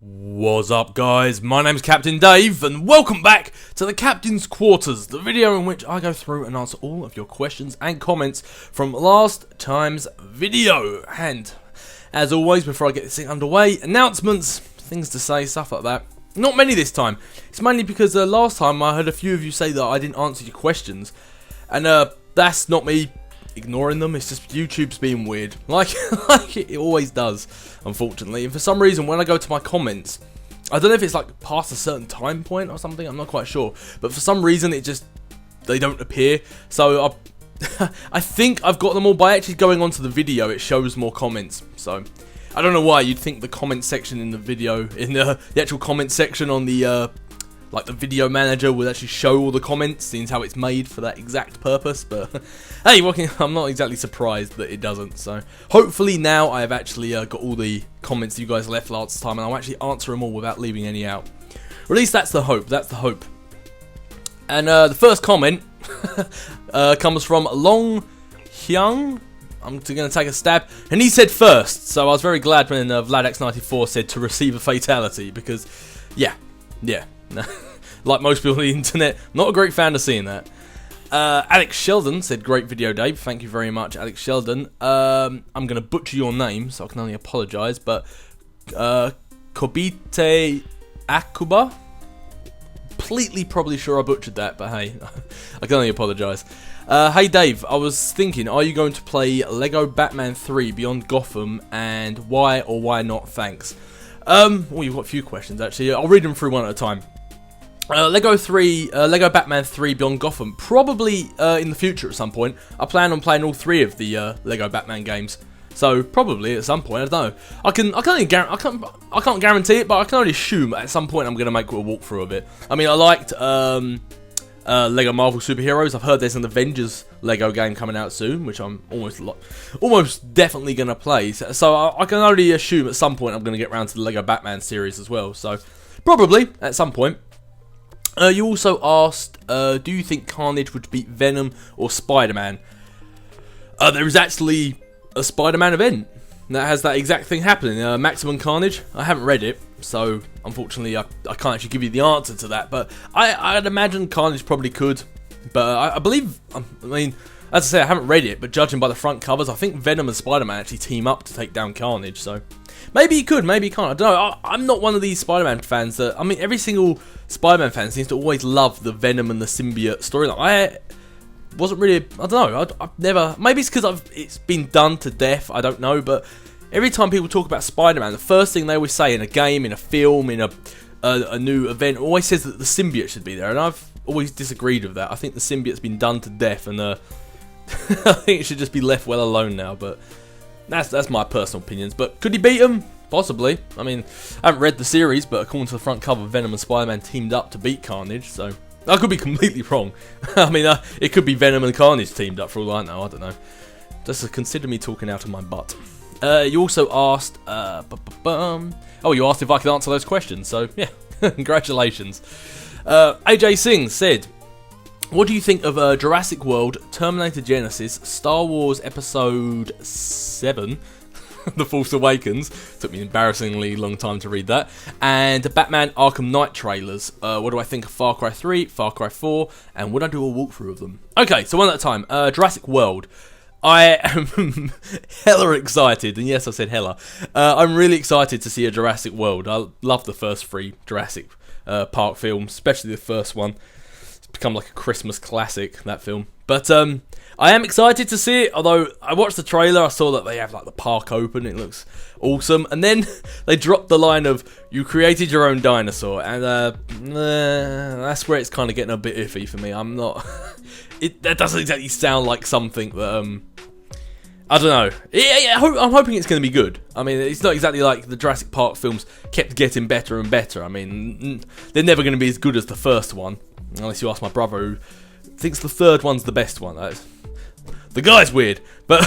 What's up guys, my name's Captain Dave and welcome back to the Captain's Quarters, the video in which I go through and answer all of your questions and comments from last time's video. And as always, before I get this thing underway, announcements, things to say, stuff like that. Not many this time. It's mainly because last time I heard a few of you say that I didn't answer your questions, and that's not me ignoring them, it's just YouTube's being weird, like it always does, unfortunately. And for some reason, when I go to my comments, I don't know if it's like past a certain time point or something, I'm not quite sure, but for some reason they don't appear. So I think I've got them all. By actually going onto the video, it shows more comments, so I don't know why. You'd think the comment section in the video, in the actual comment section on the like the video manager, would actually show all the comments, seeing how it's made for that exact purpose. But hey, I'm not exactly surprised that it doesn't. So hopefully now I have actually got all the comments you guys left last time, and I'll actually answer them all without leaving any out. Or at least that's the hope. That's the hope. And the first comment comes from Long Hyung. I'm going to take a stab, and he said first. So I was very glad when VladX94 said to receive a fatality, because yeah. Like most people on the internet, not a great fan of seeing that. Alex Sheldon said, great video, Dave. Thank you very much, Alex Sheldon. I'm going to butcher your name, so I can only apologise, but Kobite Akuba? Completely probably sure I butchered that, but hey, I can only apologise. Hey Dave, I was thinking, are you going to play Lego Batman 3 Beyond Gotham, and why or why not? Thanks. Well, you've got a few questions actually. I'll read them through one at a time. Lego Batman 3 Beyond Gotham, probably in the future at some point. I plan on playing all three of the Lego Batman games, so probably at some point. I don't know. I can't guarantee it, but I can only assume at some point I'm going to make a walkthrough of it. I mean, I liked Lego Marvel Superheroes. I've heard there's an Avengers Lego game coming out soon, which I'm almost definitely going to play. So I can only assume at some point I'm going to get around to the Lego Batman series as well. So probably at some point. You also asked, do you think Carnage would beat Venom or Spider-Man? There is actually a Spider-Man event that has that exact thing happening. Maximum Carnage. I haven't read it, so unfortunately I can't actually give you the answer to that. But I'd imagine Carnage probably could. But I believe, I mean, as I say, I haven't read it, but judging by the front covers, I think Venom and Spider-Man actually team up to take down Carnage. So maybe he could, maybe he can't. I don't know. I'm not one of these Spider-Man fans that, I mean, every single Spider-Man fan seems to always love the Venom and the symbiote storyline. I wasn't really, I don't know. I've never, maybe it's because it's been done to death. I don't know, but every time people talk about Spider-Man, the first thing they always say in a game, in a film, in a new event, always says that the symbiote should be there, and I've always disagreed with that. I think the symbiote's been done to death, and I think it should just be left well alone now. But that's my personal opinions. But could he beat him? Possibly. I mean, I haven't read the series, but according to the front cover, Venom and Spider-Man teamed up to beat Carnage, so I could be completely wrong. I mean, it could be Venom and Carnage teamed up for all I know. I don't know. Just consider me talking out of my butt. You also asked, you asked if I could answer those questions, so yeah, congratulations. AJ Singh said, what do you think of Jurassic World, Terminator Genesis, Star Wars Episode 7, The Force Awakens, took me an embarrassingly long time to read that, and Batman Arkham Knight trailers? What do I think of Far Cry 3, Far Cry 4, and would I do a walkthrough of them? Okay, so one at a time. Jurassic World. I am hella excited, and yes, I said hella. I'm really excited to see a Jurassic World. I love the first three Jurassic Park films, especially the first one. It's become like a Christmas classic, that film. But I am excited to see it, although I watched the trailer, I saw that they have like the park open, it looks awesome, and then they dropped the line of, you created your own dinosaur, and that's where it's kind of getting a bit iffy for me. I'm not... that doesn't exactly sound like something that, I don't know. I'm hoping it's going to be good. I mean, it's not exactly like the Jurassic Park films kept getting better and better. I mean, they're never going to be as good as the first one, unless you ask my brother, who thinks the third one's the best one. The guy's weird, but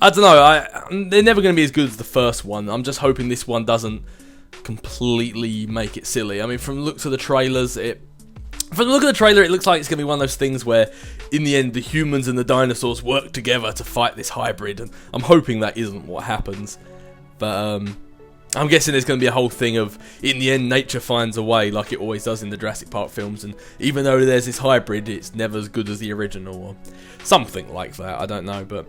I don't know. They're never going to be as good as the first one. I'm just hoping this one doesn't completely make it silly. I mean, from the looks of the trailers, From the look of the trailer, it looks like it's going to be one of those things where, in the end, the humans and the dinosaurs work together to fight this hybrid, and I'm hoping that isn't what happens. But, I'm guessing there's going to be a whole thing of, in the end, nature finds a way, like it always does in the Jurassic Park films, and even though there's this hybrid, it's never as good as the original, or something like that, I don't know, but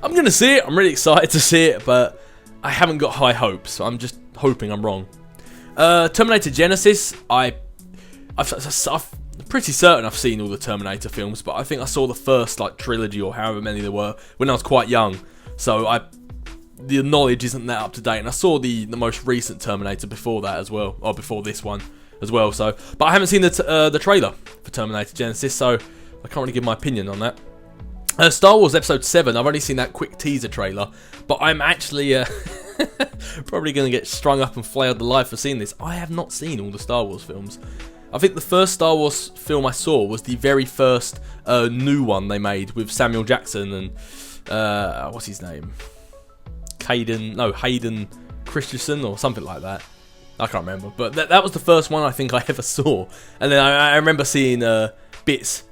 I'm going to see it, I'm really excited to see it, but I haven't got high hopes, I'm just hoping I'm wrong. Terminator Genesis, I'm pretty certain I've seen all the Terminator films, but I think I saw the first, like, trilogy, or however many there were, when I was quite young, so the knowledge isn't that up to date, and I saw the most recent Terminator before that as well, or before this one as well. So, but I haven't seen the trailer for Terminator Genesis, so I can't really give my opinion on that. Star Wars Episode 7, I've only seen that quick teaser trailer, but I'm actually probably going to get strung up and flayed alive for seeing this. I have not seen all the Star Wars films. I think the first Star Wars film I saw was the very first new one they made with Samuel Jackson and what's his name? Hayden Christensen or something like that. I can't remember, but that was the first one I think I ever saw. And then I remember seeing bits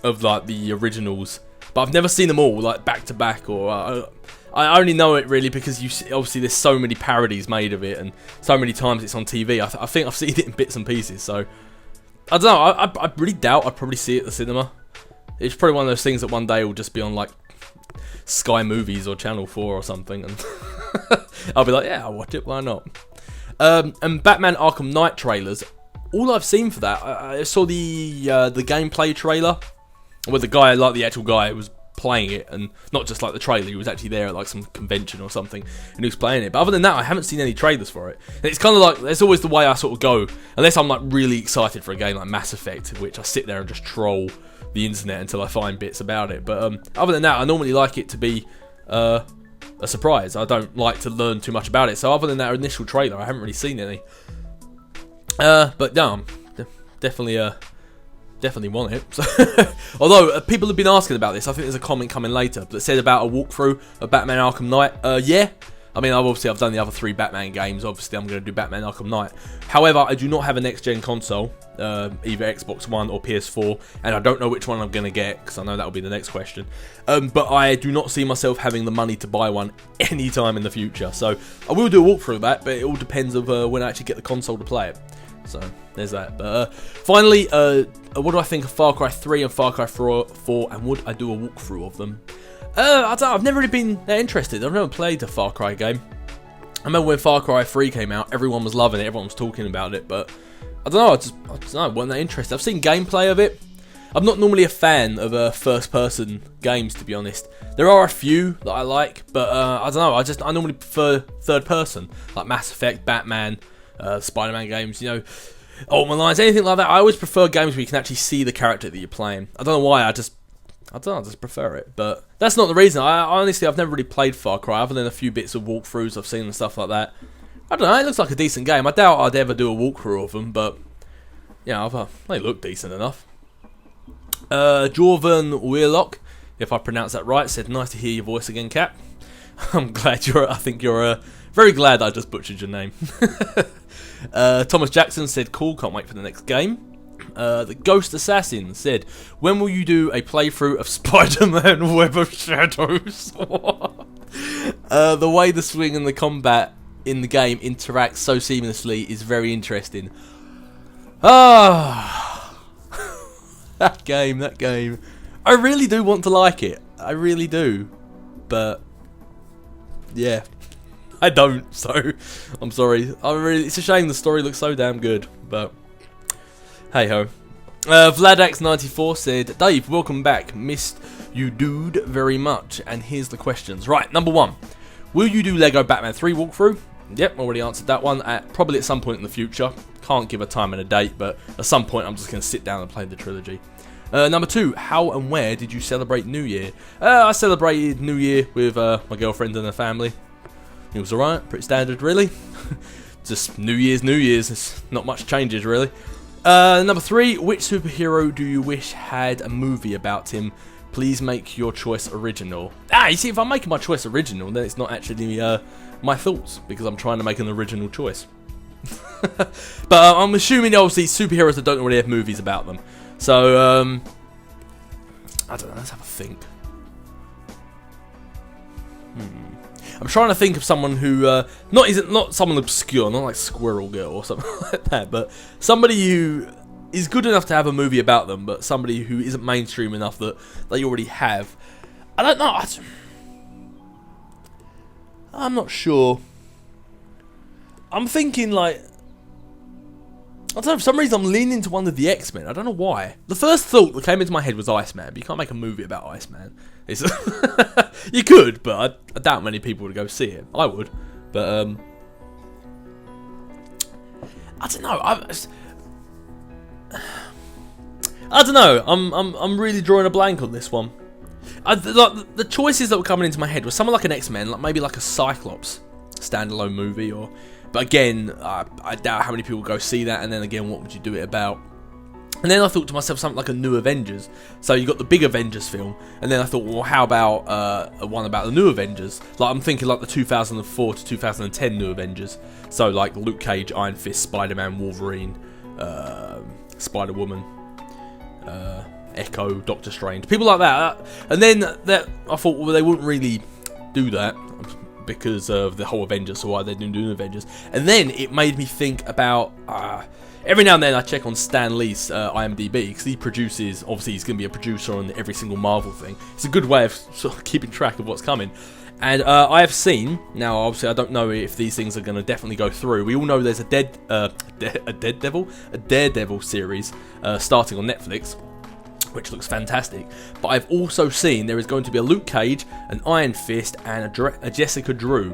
of like the originals, but I've never seen them all like back to back. Or I only know it really because obviously there's so many parodies made of it, and so many times it's on TV. I think I've seen it in bits and pieces. So I don't know. I really doubt I'd probably see it at the cinema. It's probably one of those things that one day will just be on like Sky Movies or Channel 4 or something, and I'll be like, yeah, I'll watch it, why not? And Batman Arkham Knight trailers, all I've seen for that, I saw the gameplay trailer, where the guy, like the actual guy, was playing it, and not just like the trailer, he was actually there at like some convention or something, and he was playing it. But other than that, I haven't seen any trailers for it. And it's kind of like, that's always the way I sort of go, unless I'm like really excited for a game like Mass Effect, which I sit there and just troll the internet until I find bits about it. But other than that, I normally like it to be a surprise. I don't like to learn too much about it. So other than that initial trailer, I haven't really seen any. But no, I'm definitely want it. Although people have been asking about this, I think there's a comment coming later that said about a walkthrough of Batman Arkham Knight. Yeah. I mean, I've done the other 3 Batman games. Obviously, I'm going to do Batman Arkham Knight. However, I do not have a next-gen console, either Xbox One or PS4, and I don't know which one I'm going to get, because I know that will be the next question. But I do not see myself having the money to buy one anytime in the future. So I will do a walkthrough of that, but it all depends of when I actually get the console to play it. So there's that. But finally, what do I think of Far Cry 3 and Far Cry 4, and would I do a walkthrough of them? I don't know, I've never really been that interested. I've never played a Far Cry game. I remember when Far Cry 3 came out, everyone was loving it, everyone was talking about it, but I don't know, I just wasn't that interested. I've seen gameplay of it. I'm not normally a fan of first-person games, to be honest. There are a few that I like, but I don't know, I normally prefer third-person, like Mass Effect, Batman, Spider-Man games, you know, Ultimate Lines, anything like that. I always prefer games where you can actually see the character that you're playing. I don't know why, I just prefer it, but that's not the reason. Honestly, I've never really played Far Cry, other than a few bits of walkthroughs I've seen and stuff like that. I don't know, it looks like a decent game. I doubt I'd ever do a walkthrough of them, but, yeah, they look decent enough. Jorvan Weirlock, if I pronounce that right, said, nice to hear your voice again, Cap. I'm glad I think you're very glad I just butchered your name. Thomas Jackson said, cool, can't wait for the next game. The Ghost Assassin said, when will you do a playthrough of Spider-Man Web of Shadows? The way the swing and the combat in the game interact so seamlessly is very interesting. That game. I really do want to like it. I really do. But, yeah. I don't, so I'm sorry. It's a shame the story looks so damn good, but hey ho. Vladax94 said, Dave, welcome back. Missed you, dude, very much. And here's the questions. Right, number 1. Will you do Lego Batman 3 walkthrough? Yep, already answered that one. Probably at some point in the future. Can't give a time and a date, but at some point I'm just going to sit down and play the trilogy. Number 2, how and where did you celebrate New Year? I celebrated New Year with my girlfriend and her family. It was alright, pretty standard really. Just New Year's. It's not much changes really. Number 3, which superhero do you wish had a movie about him? Please make your choice original. You see, if I'm making my choice original, then it's not actually my thoughts, because I'm trying to make an original choice. But I'm assuming, obviously, superheroes that don't already have movies about them. So, I don't know, let's have a think. I'm trying to think of someone who not someone obscure, not like Squirrel Girl or something like that, but somebody who is good enough to have a movie about them, but somebody who isn't mainstream enough that they already have. I don't know. I'm not sure. I'm thinking like, I don't know, for some reason I'm leaning to one of the X-Men. I don't know why. The first thought that came into my head was Iceman, but you can't make a movie about Iceman. You could, but I doubt many people would go see it. I would, but I don't know. I don't know. I'm really drawing a blank on this one. Like the choices that were coming into my head were someone like an X-Men, like maybe like a Cyclops standalone movie, or. But again, I doubt how many people would go see that. And then again, what would you do it about? And then I thought to myself something like a new Avengers. So you got the big Avengers film, and then I thought, well, how about one about the new Avengers? Like I'm thinking like the 2004 to 2010 new Avengers. So like Luke Cage, Iron Fist, Spider-Man, Wolverine, Spider-Woman, Echo, Doctor Strange, people like that. And then that I thought, well, they wouldn't really do that because of the whole Avengers, so why they didn't do Avengers. And then it made me think about every now and then I check on Stan Lee's IMDb, because he produces, obviously he's going to be a producer on every single Marvel thing. It's a good way of sort of keeping track of what's coming. And I have seen, now obviously I don't know if these things are going to definitely go through. We all know there's a Daredevil series starting on Netflix, which looks fantastic. But I've also seen there is going to be a Luke Cage, an Iron Fist, and a Jessica Drew.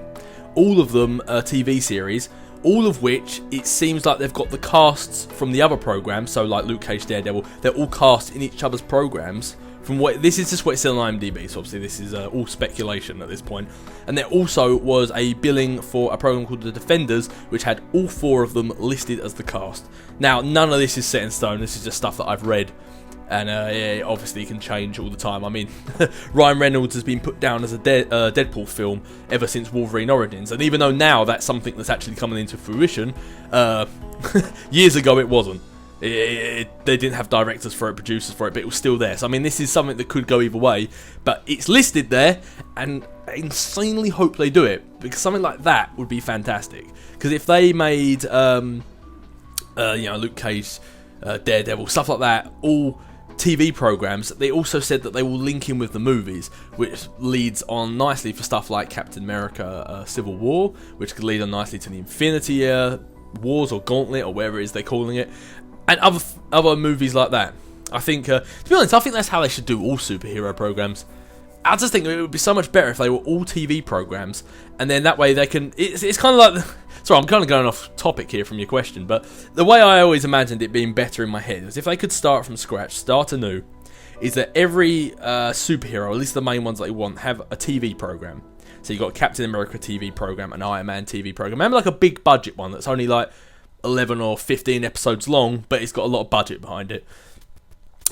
All of them TV series, all of which it seems like they've got the casts from the other programs. So like Luke Cage, Daredevil, they're all cast in each other's programs. From what this is just what it's on IMDb, so obviously this is all speculation at this point. And there also was a billing for a program called The Defenders, which had all 4 of them listed as the cast. Now, none of this is set in stone. This is just stuff that I've read. And yeah, obviously it can change all the time. I mean, Ryan Reynolds has been put down as a Deadpool film ever since Wolverine Origins. And even though now that's something that's actually coming into fruition, years ago it wasn't. They didn't have directors for it, producers for it, but it was still there. So I mean, this is something that could go either way. But it's listed there, and I insanely hope they do it, because something like that would be fantastic. Because if they made, Luke Cage, Daredevil, stuff like that, all TV programs, they also said that they will link in with the movies, which leads on nicely for stuff like Captain America Civil War, which could lead on nicely to the Infinity Wars or Gauntlet or whatever it is they're calling it, and other movies like that. I think, to be honest, I think that's how they should do all superhero programs. I just think it would be so much better if they were all TV programs, and then that way they can. It's kind of like. Sorry, I'm kind of going off topic here from your question, but the way I always imagined it being better in my head is if they could start from scratch, start anew, is that every superhero, at least the main ones that they want, have a TV program. So you've got a Captain America TV program, an Iron Man TV program, maybe like a big budget one that's only like 11 or 15 episodes long, but it's got a lot of budget behind it.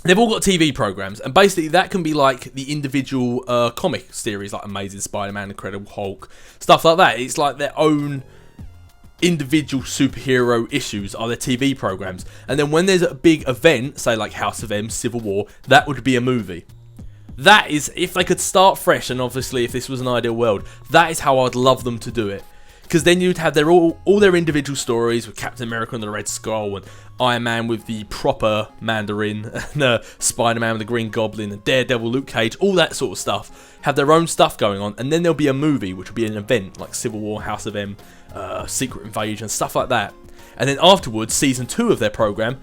They've all got TV programs, and basically that can be like the individual comic series, like Amazing Spider-Man, Incredible Hulk, stuff like that. It's like their own individual superhero issues are their TV programs. And then when there's a big event, say like House of M, Civil War, that would be a movie. That is, if they could start fresh, and obviously if this was an ideal world, that is how I'd love them to do it. Because then you'd have all their individual stories, with Captain America and the Red Skull, and Iron Man with the proper Mandarin, and Spider-Man with the Green Goblin, and Daredevil, Luke Cage, all that sort of stuff, have their own stuff going on. And then there'll be a movie, which will be an event, like Civil War, House of M, Secret Invasion, stuff like that. And then afterwards, season 2 of their program,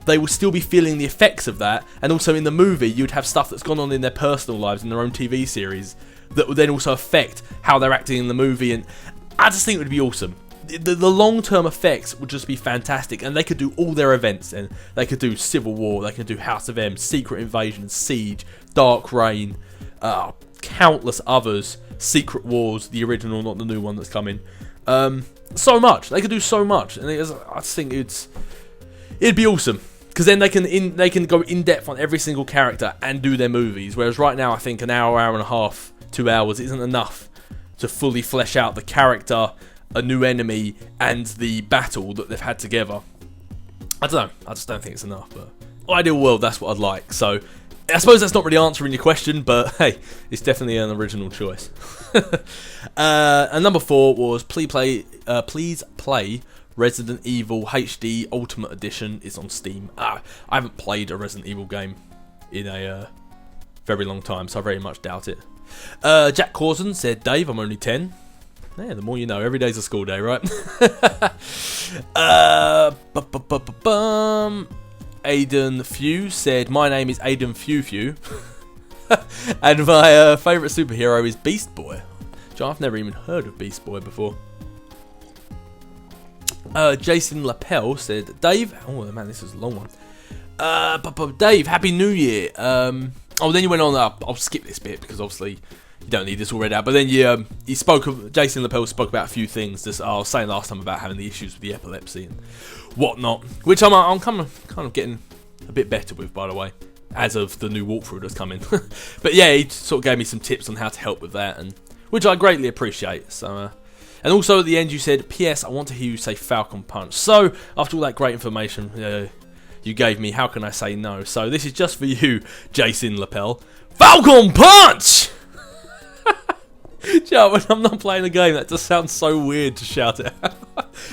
they will still be feeling the effects of that. And also in the movie, you'd have stuff that's gone on in their personal lives, in their own TV series, that would then also affect how they're acting in the movie. And I just think it would be awesome. The long-term effects would just be fantastic, and they could do all their events, and they could do Civil War, they could do House of M, Secret Invasion, Siege, Dark Reign, countless others, Secret Wars, the original, not the new one that's coming. So much. They could do so much, and I just think it'd be awesome, because then they can go in depth on every single character and do their movies. Whereas right now, I think an hour and a half, 2 hours isn't enough to fully flesh out the character, a new enemy, and the battle that they've had together. I don't know. I just don't think it's enough. But ideal world, that's what I'd like. So I suppose that's not really answering your question, but hey, it's definitely an original choice. And number 4 was please play Resident Evil HD Ultimate Edition. Is on Steam. I haven't played a Resident Evil game in a very long time, so I very much doubt it. Jack Corson said, Dave, I'm only 10. Yeah, the more you know. Every day's a school day, right? Aiden Few said, my name is Aiden Few. And my favourite superhero is Beast Boy. I've never even heard of Beast Boy before. Jason Lapel said, Dave... Oh, man, this is a long one. Dave, Happy New Year. Then you went on... I'll skip this bit because obviously you don't need this all read out. But then Jason Lapel spoke about a few things. I was saying last time about having the issues with the epilepsy and whatnot, which I'm kind of getting a bit better with, by the way, as of the new walkthrough that's coming. But yeah, he sort of gave me some tips on how to help with that, and which I greatly appreciate. So, and also at the end you said, P.S. I want to hear you say Falcon Punch. So after all that great information you gave me, how can I say no? So this is just for you, Jason Lapel. Falcon Punch! When I'm not playing a game, that just sounds so weird to shout it out.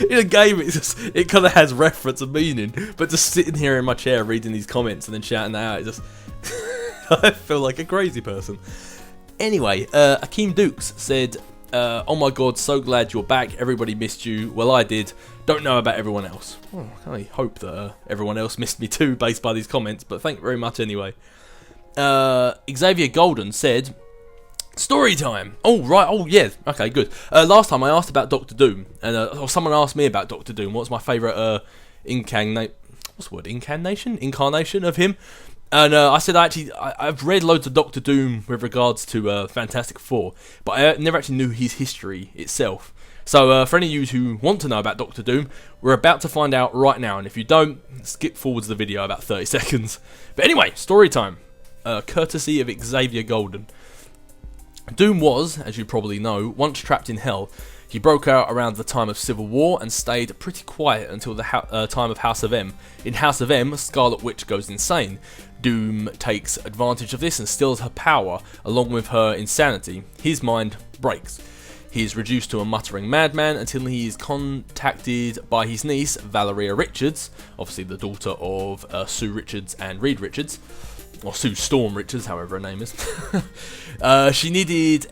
In a game, it kind of has reference and meaning, but just sitting here in my chair reading these comments and then shouting that out, it just I feel like a crazy person. Anyway, Akeem Dukes said, oh my god, so glad you're back. Everybody missed you. Well, I did. Don't know about everyone else. Well, I hope that everyone else missed me too, based by these comments, but thank you very much anyway. Xavier Golden said, story time. Oh, right. Oh, yeah. Okay, good. Last time I asked about Doctor Doom, and someone asked me about Doctor Doom. What's my favourite incarnation of him? And I said I've read loads of Doctor Doom with regards to Fantastic Four, but I never actually knew his history itself. So for any of you who want to know about Doctor Doom, we're about to find out right now, and if you don't, skip forwards the video about 30 seconds. But anyway, story time. Courtesy of Xavier Golden. Doom was, as you probably know, once trapped in hell. He broke out around the time of Civil War and stayed pretty quiet until the time of House of M. In House of M, Scarlet Witch goes insane. Doom takes advantage of this and steals her power, along with her insanity. His mind breaks. He is reduced to a muttering madman until he is contacted by his niece, Valeria Richards, obviously the daughter of Sue Richards and Reed Richards. Or Sue Storm Richards, however her name is. She needed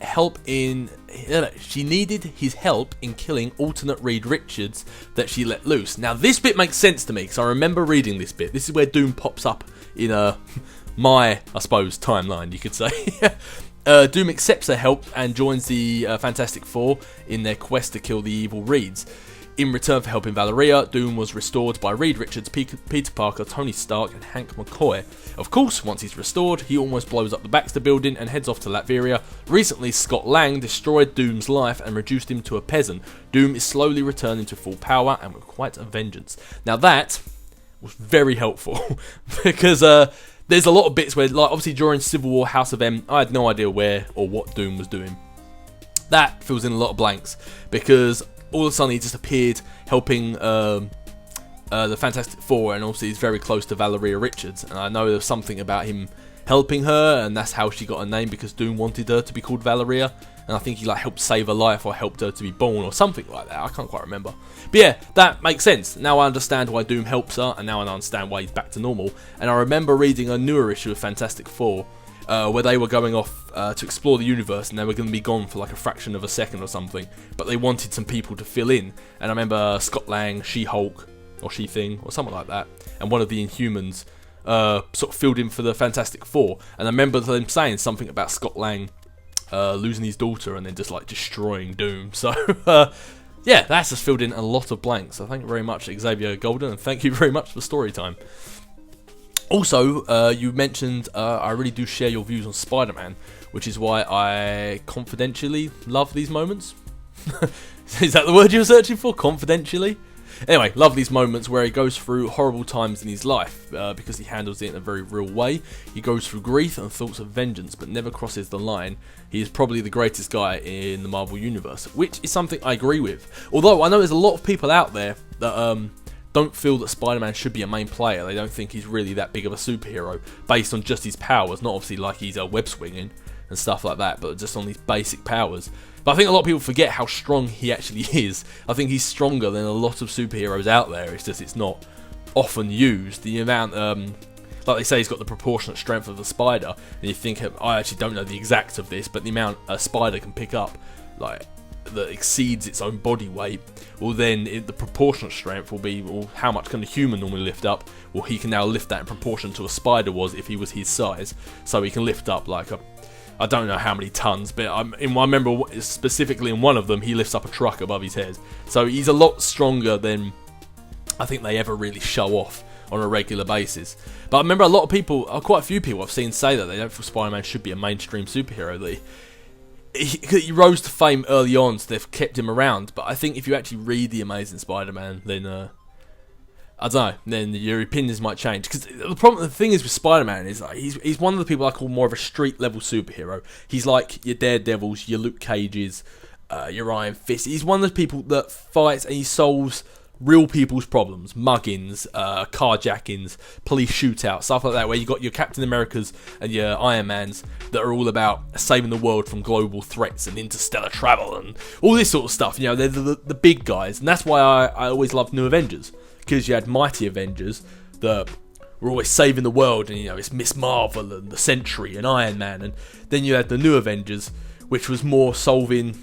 his help in killing alternate Reed Richards that she let loose. Now this bit makes sense to me because I remember reading this bit. This is where Doom pops up in my, I suppose, timeline, you could say. Doom accepts her help and joins the Fantastic Four in their quest to kill the evil Reeds. In return for helping Valeria, Doom was restored by Reed Richards, Peter Parker, Tony Stark and Hank McCoy. Of course, once he's restored, he almost blows up the Baxter building and heads off to Latveria. Recently, Scott Lang destroyed Doom's life and reduced him to a peasant. Doom is slowly returning to full power and with quite a vengeance. Now that was very helpful because there's a lot of bits where, like obviously during Civil War, House of M, I had no idea where or what Doom was doing. That fills in a lot of blanks because all of a sudden he just appeared helping the Fantastic Four, and obviously he's very close to Valeria Richards, and I know there's something about him helping her, and that's how she got her name, because Doom wanted her to be called Valeria, and I think he helped save her life or helped her to be born or something like that. I can't quite remember, but yeah, that makes sense. Now I understand why Doom helps her, and now I understand why he's back to normal. And I remember reading a newer issue of Fantastic Four where they were going off to explore the universe, and they were going to be gone for like a fraction of a second or something, but they wanted some people to fill in. And I remember Scott Lang, She-Hulk or She-Thing or something like that, and one of the Inhumans sort of filled in for the Fantastic Four. And I remember them saying something about Scott Lang losing his daughter and then just destroying Doom. So yeah, that's just filled in a lot of blanks. So thank you very much, Xavier Golden, and thank you very much for story time. Also, you mentioned I really do share your views on Spider-Man, which is why I confidentially love these moments. Is that the word you were searching for? Confidentially? Anyway, love these moments where he goes through horrible times in his life because he handles it in a very real way. He goes through grief and thoughts of vengeance, but never crosses the line. He is probably the greatest guy in the Marvel Universe, which is something I agree with. Although I know there's a lot of people out there that don't feel that Spider-Man should be a main player. They don't think he's really that big of a superhero based on just his powers, not obviously like he's a web swinging and stuff like that, but just on his basic powers. But I think a lot of people forget how strong he actually is. I think he's stronger than a lot of superheroes out there. It's just it's not often used. The amount, like they say, he's got the proportionate strength of the spider, and you think, I actually don't know the exact of this, but the amount a spider can pick up, like, that exceeds its own body weight, well then the proportionate strength will be, well, how much can a human normally lift up? Well, he can now lift that in proportion to a spider was if he was his size, so he can lift up like I don't know how many tons, but I remember specifically in one of them, he lifts up a truck above his head, so he's a lot stronger than I think they ever really show off on a regular basis. But I remember a lot of people, quite a few people I've seen say that they don't feel Spider-Man should be a mainstream superhero, that he rose to fame early on, so they've kept him around. But I think if you actually read The Amazing Spider-Man, then I don't know, then your opinions might change. Because the thing is with Spider-Man is like, he's one of the people I call more of a street level superhero. He's like your Daredevils, your Luke Cages, your Iron Fist. He's one of the people that fights and he solves real people's problems, muggings, carjackings, police shootouts, stuff like that, where you got your Captain Americas and your Iron Mans that are all about saving the world from global threats and interstellar travel and all this sort of stuff. You know, they're the big guys, and that's why I always loved New Avengers, because you had Mighty Avengers that were always saving the world, and you know, it's Miss Marvel and the Sentry and Iron Man, and then you had the New Avengers, which was more solving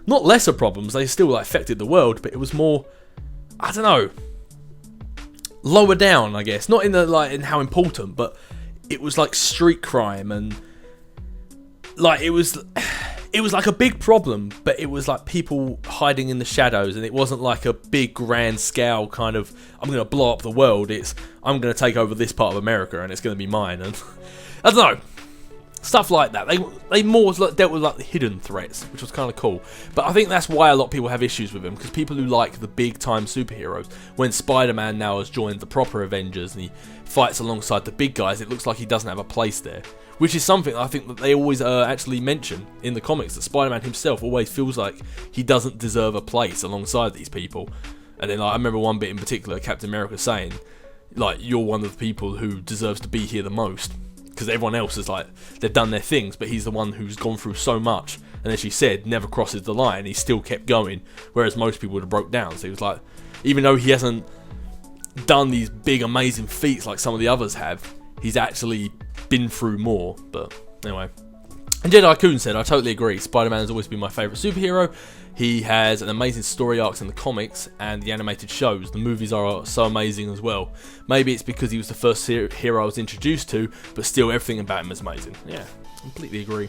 not lesser problems, they still affected the world, but it was more, I don't know, lower down, I guess. Not in the in how important, but it was like street crime, and like it was like a big problem, but it was like people hiding in the shadows, and it wasn't like a big grand scale kind of I'm gonna blow up the world. It's I'm gonna take over this part of America and it's gonna be mine, and I don't know. Stuff like that. They more dealt with like the hidden threats, which was kind of cool. But I think that's why a lot of people have issues with him, because people who like the big time superheroes, when Spider-Man now has joined the proper Avengers and he fights alongside the big guys, it looks like he doesn't have a place there. Which is something I think that they always actually mention in the comics, that Spider-Man himself always feels like he doesn't deserve a place alongside these people. And then I remember one bit in particular, Captain America saying, like, you're one of the people who deserves to be here the most. Because everyone else is like, they've done their things, but he's the one who's gone through so much, and as she said, never crosses the line. He still kept going, whereas most people would have broke down. So he was like, even though he hasn't done these big amazing feats like some of the others have, he's actually been through more. But anyway, and Jedi Coon said, I totally agree, Spider-Man has always been my favourite superhero. He has an amazing story arcs in the comics and the animated shows. The movies are so amazing as well. Maybe it's because he was the first hero I was introduced to, but still everything about him is amazing. Yeah, completely agree.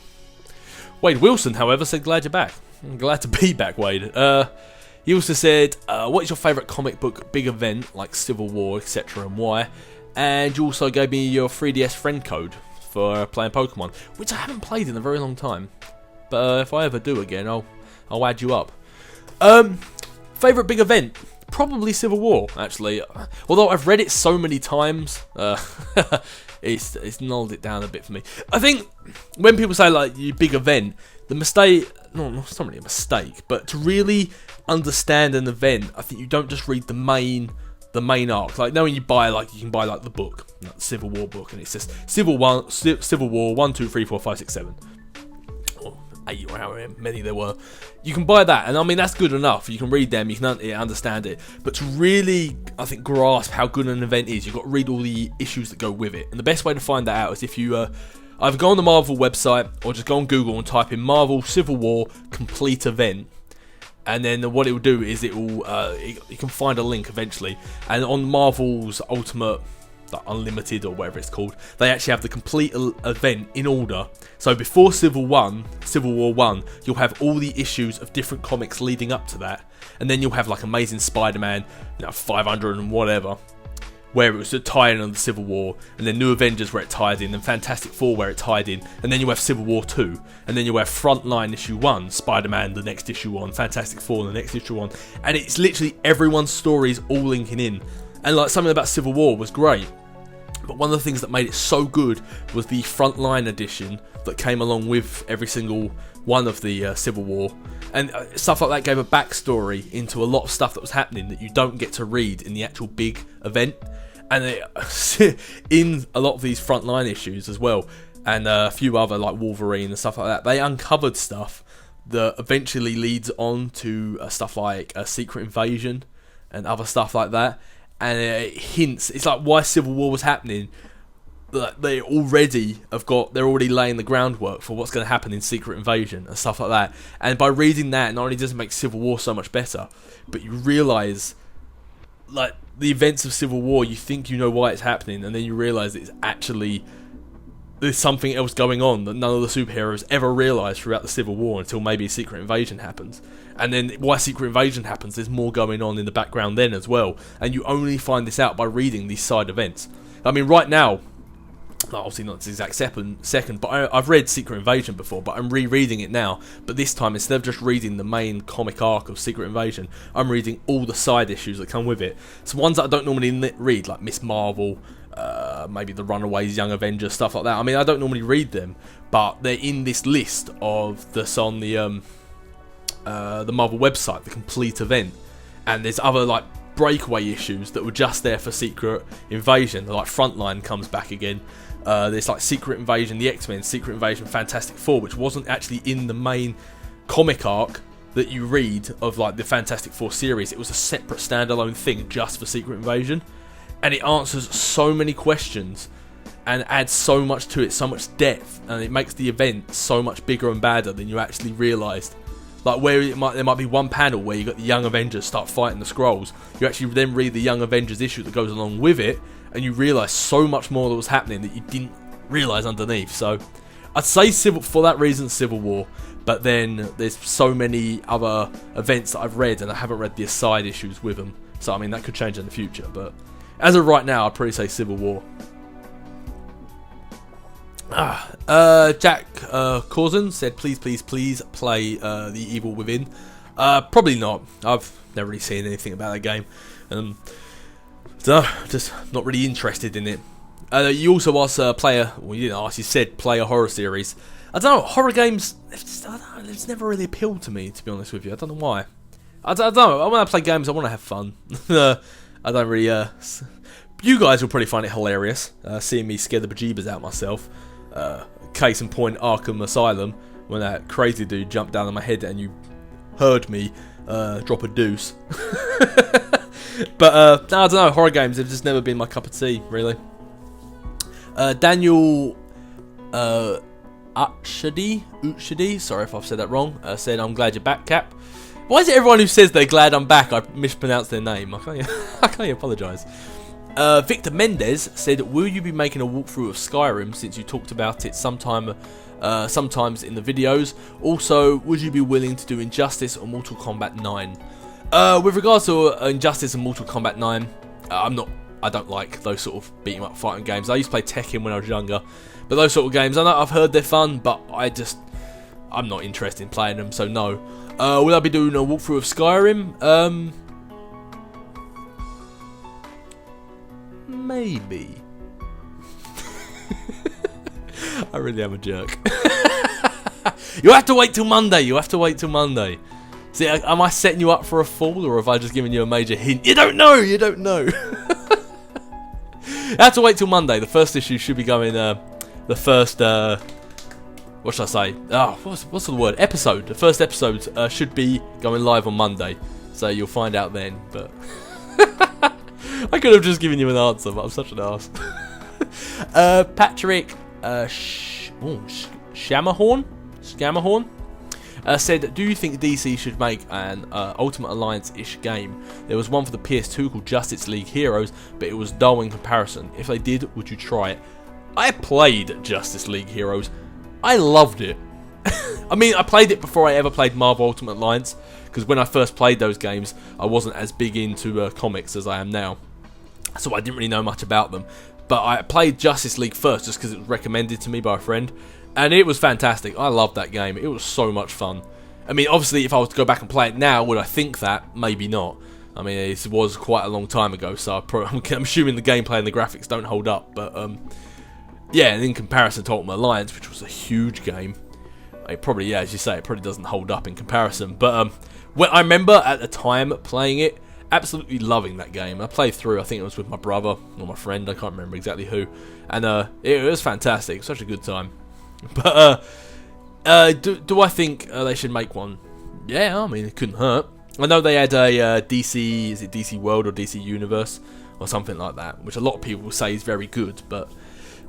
Wade Wilson, however, said, glad you're back. I'm glad to be back, Wade. He also said, what is your favourite comic book big event, like Civil War, etc., and why? And you also gave me your 3DS friend code for playing Pokemon, which I haven't played in a very long time. But if I ever do again, I'll add you up. Favourite big event? Probably Civil War, actually. Although I've read it so many times, it's nulled it down a bit for me. I think when people say, like, your big event, the mistake... No, it's not really a mistake, but to really understand an event, I think you don't just read the main arc. Like, now when you buy, like, you can buy, like, the book, like the Civil War book, and it says Civil War 1, 2, 3, 4, 5, 6, 7. 8 or however many there were. You can buy that, and I mean, that's good enough. You can read them, you can understand it. But to really, I think, grasp how good an event is, you've got to read all the issues that go with it. And the best way to find that out is if you either go on the Marvel website or just go on Google and type in Marvel Civil War complete event. And then what it will do is it will you can find a link eventually, and on Marvel's Ultimate, like Unlimited or whatever it's called, they actually have the complete event in order. So before Civil War 1, you'll have all the issues of different comics leading up to that, and then you'll have like Amazing Spider-Man, 500 and whatever, where it was the tie-in of the Civil War, and then New Avengers where it tied in, and Fantastic Four where it tied in, and then you have Civil War 2, and then you have Frontline issue 1, Spider-Man the next issue 1, Fantastic Four the next issue 1, and it's literally everyone's stories all linking in. And like something about Civil War was great, But one of the things that made it so good was the Frontline edition that came along with every single one of the Civil War. And stuff like that gave a backstory into a lot of stuff that was happening that you don't get to read in the actual big event. And in a lot of these Frontline issues as well, and a few other like Wolverine and stuff like that, they uncovered stuff that eventually leads on to stuff like a Secret Invasion and other stuff like that. And it hints, it's like why Civil War was happening. They're already laying the groundwork for what's going to happen in Secret Invasion and stuff like that. And by reading that, not only does it make Civil War so much better, but you realise, like, the events of Civil War, you think you know why it's happening, and then you realise it's actually, there's something else going on that none of the superheroes ever realised throughout the Civil War until maybe Secret Invasion happens. And then why Secret Invasion happens, there's more going on in the background then as well. And you only find this out by reading these side events. I mean, right now, obviously not this exact second, but I've read Secret Invasion before, but I'm rereading it now. But this time, instead of just reading the main comic arc of Secret Invasion, I'm reading all the side issues that come with it. So ones that I don't normally read, like Miss Marvel, maybe the Runaways, Young Avengers, stuff like that. I mean, I don't normally read them, but they're in this list that's on the Marvel website, the complete event. And there's other like breakaway issues that were just there for Secret Invasion, like Frontline comes back again. There's like Secret Invasion, the X-Men, Secret Invasion, Fantastic Four, which wasn't actually in the main comic arc that you read of like the Fantastic Four series. It was a separate standalone thing just for Secret Invasion, and it answers so many questions and adds so much to it, so much depth, and it makes the event so much bigger and badder than you actually realised. Like where there might be one panel where you got the Young Avengers start fighting the Skrulls. You actually then read the Young Avengers issue that goes along with it, and you realise so much more that was happening that you didn't realise underneath. So I'd say for that reason Civil War, but then there's so many other events that I've read and I haven't read the aside issues with them. So I mean that could change in the future, but as of right now I'd probably say Civil War. Jack Corzin said, please play The Evil Within. Probably not. I've never really seen anything about that game. Just not really interested in it. You also asked you didn't ask, you said play a horror series. I don't know, horror games, it's never really appealed to me, to be honest with you. I don't know why. I don't know, when I play games I want to have fun. I don't really, you guys will probably find it hilarious, seeing me scare the bejeebers out myself. Case in point, Arkham Asylum, when that crazy dude jumped down on my head and you heard me drop a deuce. But I don't know, horror games have just never been my cup of tea, really. Daniel Uchidi, sorry if I've said that wrong, said, I'm glad you're back, Cap. Why is it everyone who says they're glad I'm back, I mispronounce their name? I can't apologise. Victor Mendez said, will you be making a walkthrough of Skyrim since you talked about it sometimes in the videos? Also, would you be willing to do Injustice or Mortal Kombat 9? With regards to Injustice and Mortal Kombat 9, I don't like those sort of beat 'em up fighting games. I used to play Tekken when I was younger, but those sort of games, I know I've heard they're fun, but I'm not interested in playing them, so no. Will I be doing a walkthrough of Skyrim? Maybe. I really am a jerk. You have to wait till Monday. See, am I setting you up for a fall, or have I just given you a major hint? You don't know. You have to wait till Monday. The first issue should be going. The first. What should I say? Oh, what's the word? Episode. The first episode should be going live on Monday, so you'll find out then. But I could have just given you an answer, but I'm such an arse. Patrick Shammerhorn said, do you think DC should make an Ultimate Alliance-ish game? There was one for the PS2 called Justice League Heroes, but it was dull in comparison. If they did, would you try it? I played Justice League Heroes. I loved it. I mean, I played it before I ever played Marvel Ultimate Alliance, because when I first played those games, I wasn't as big into comics as I am now. So I didn't really know much about them. But I played Justice League first just because it was recommended to me by a friend. And it was fantastic. I loved that game. It was so much fun. I mean, obviously, if I was to go back and play it now, would I think that? Maybe not. I mean, it was quite a long time ago, so I'm assuming the gameplay and the graphics don't hold up. But yeah, and in comparison to Ultimate Alliance, which was a huge game, it probably, yeah, as you say, it probably doesn't hold up in comparison. But when I remember at the time playing it, absolutely loving that game. I played through, I think it was with my brother or my friend, I can't remember exactly who, and it was fantastic. It was such a good time. But do I think they should make one? Yeah, I mean, it couldn't hurt. I know they had a DC, is it DC World or DC Universe or something like that, which a lot of people say is very good. But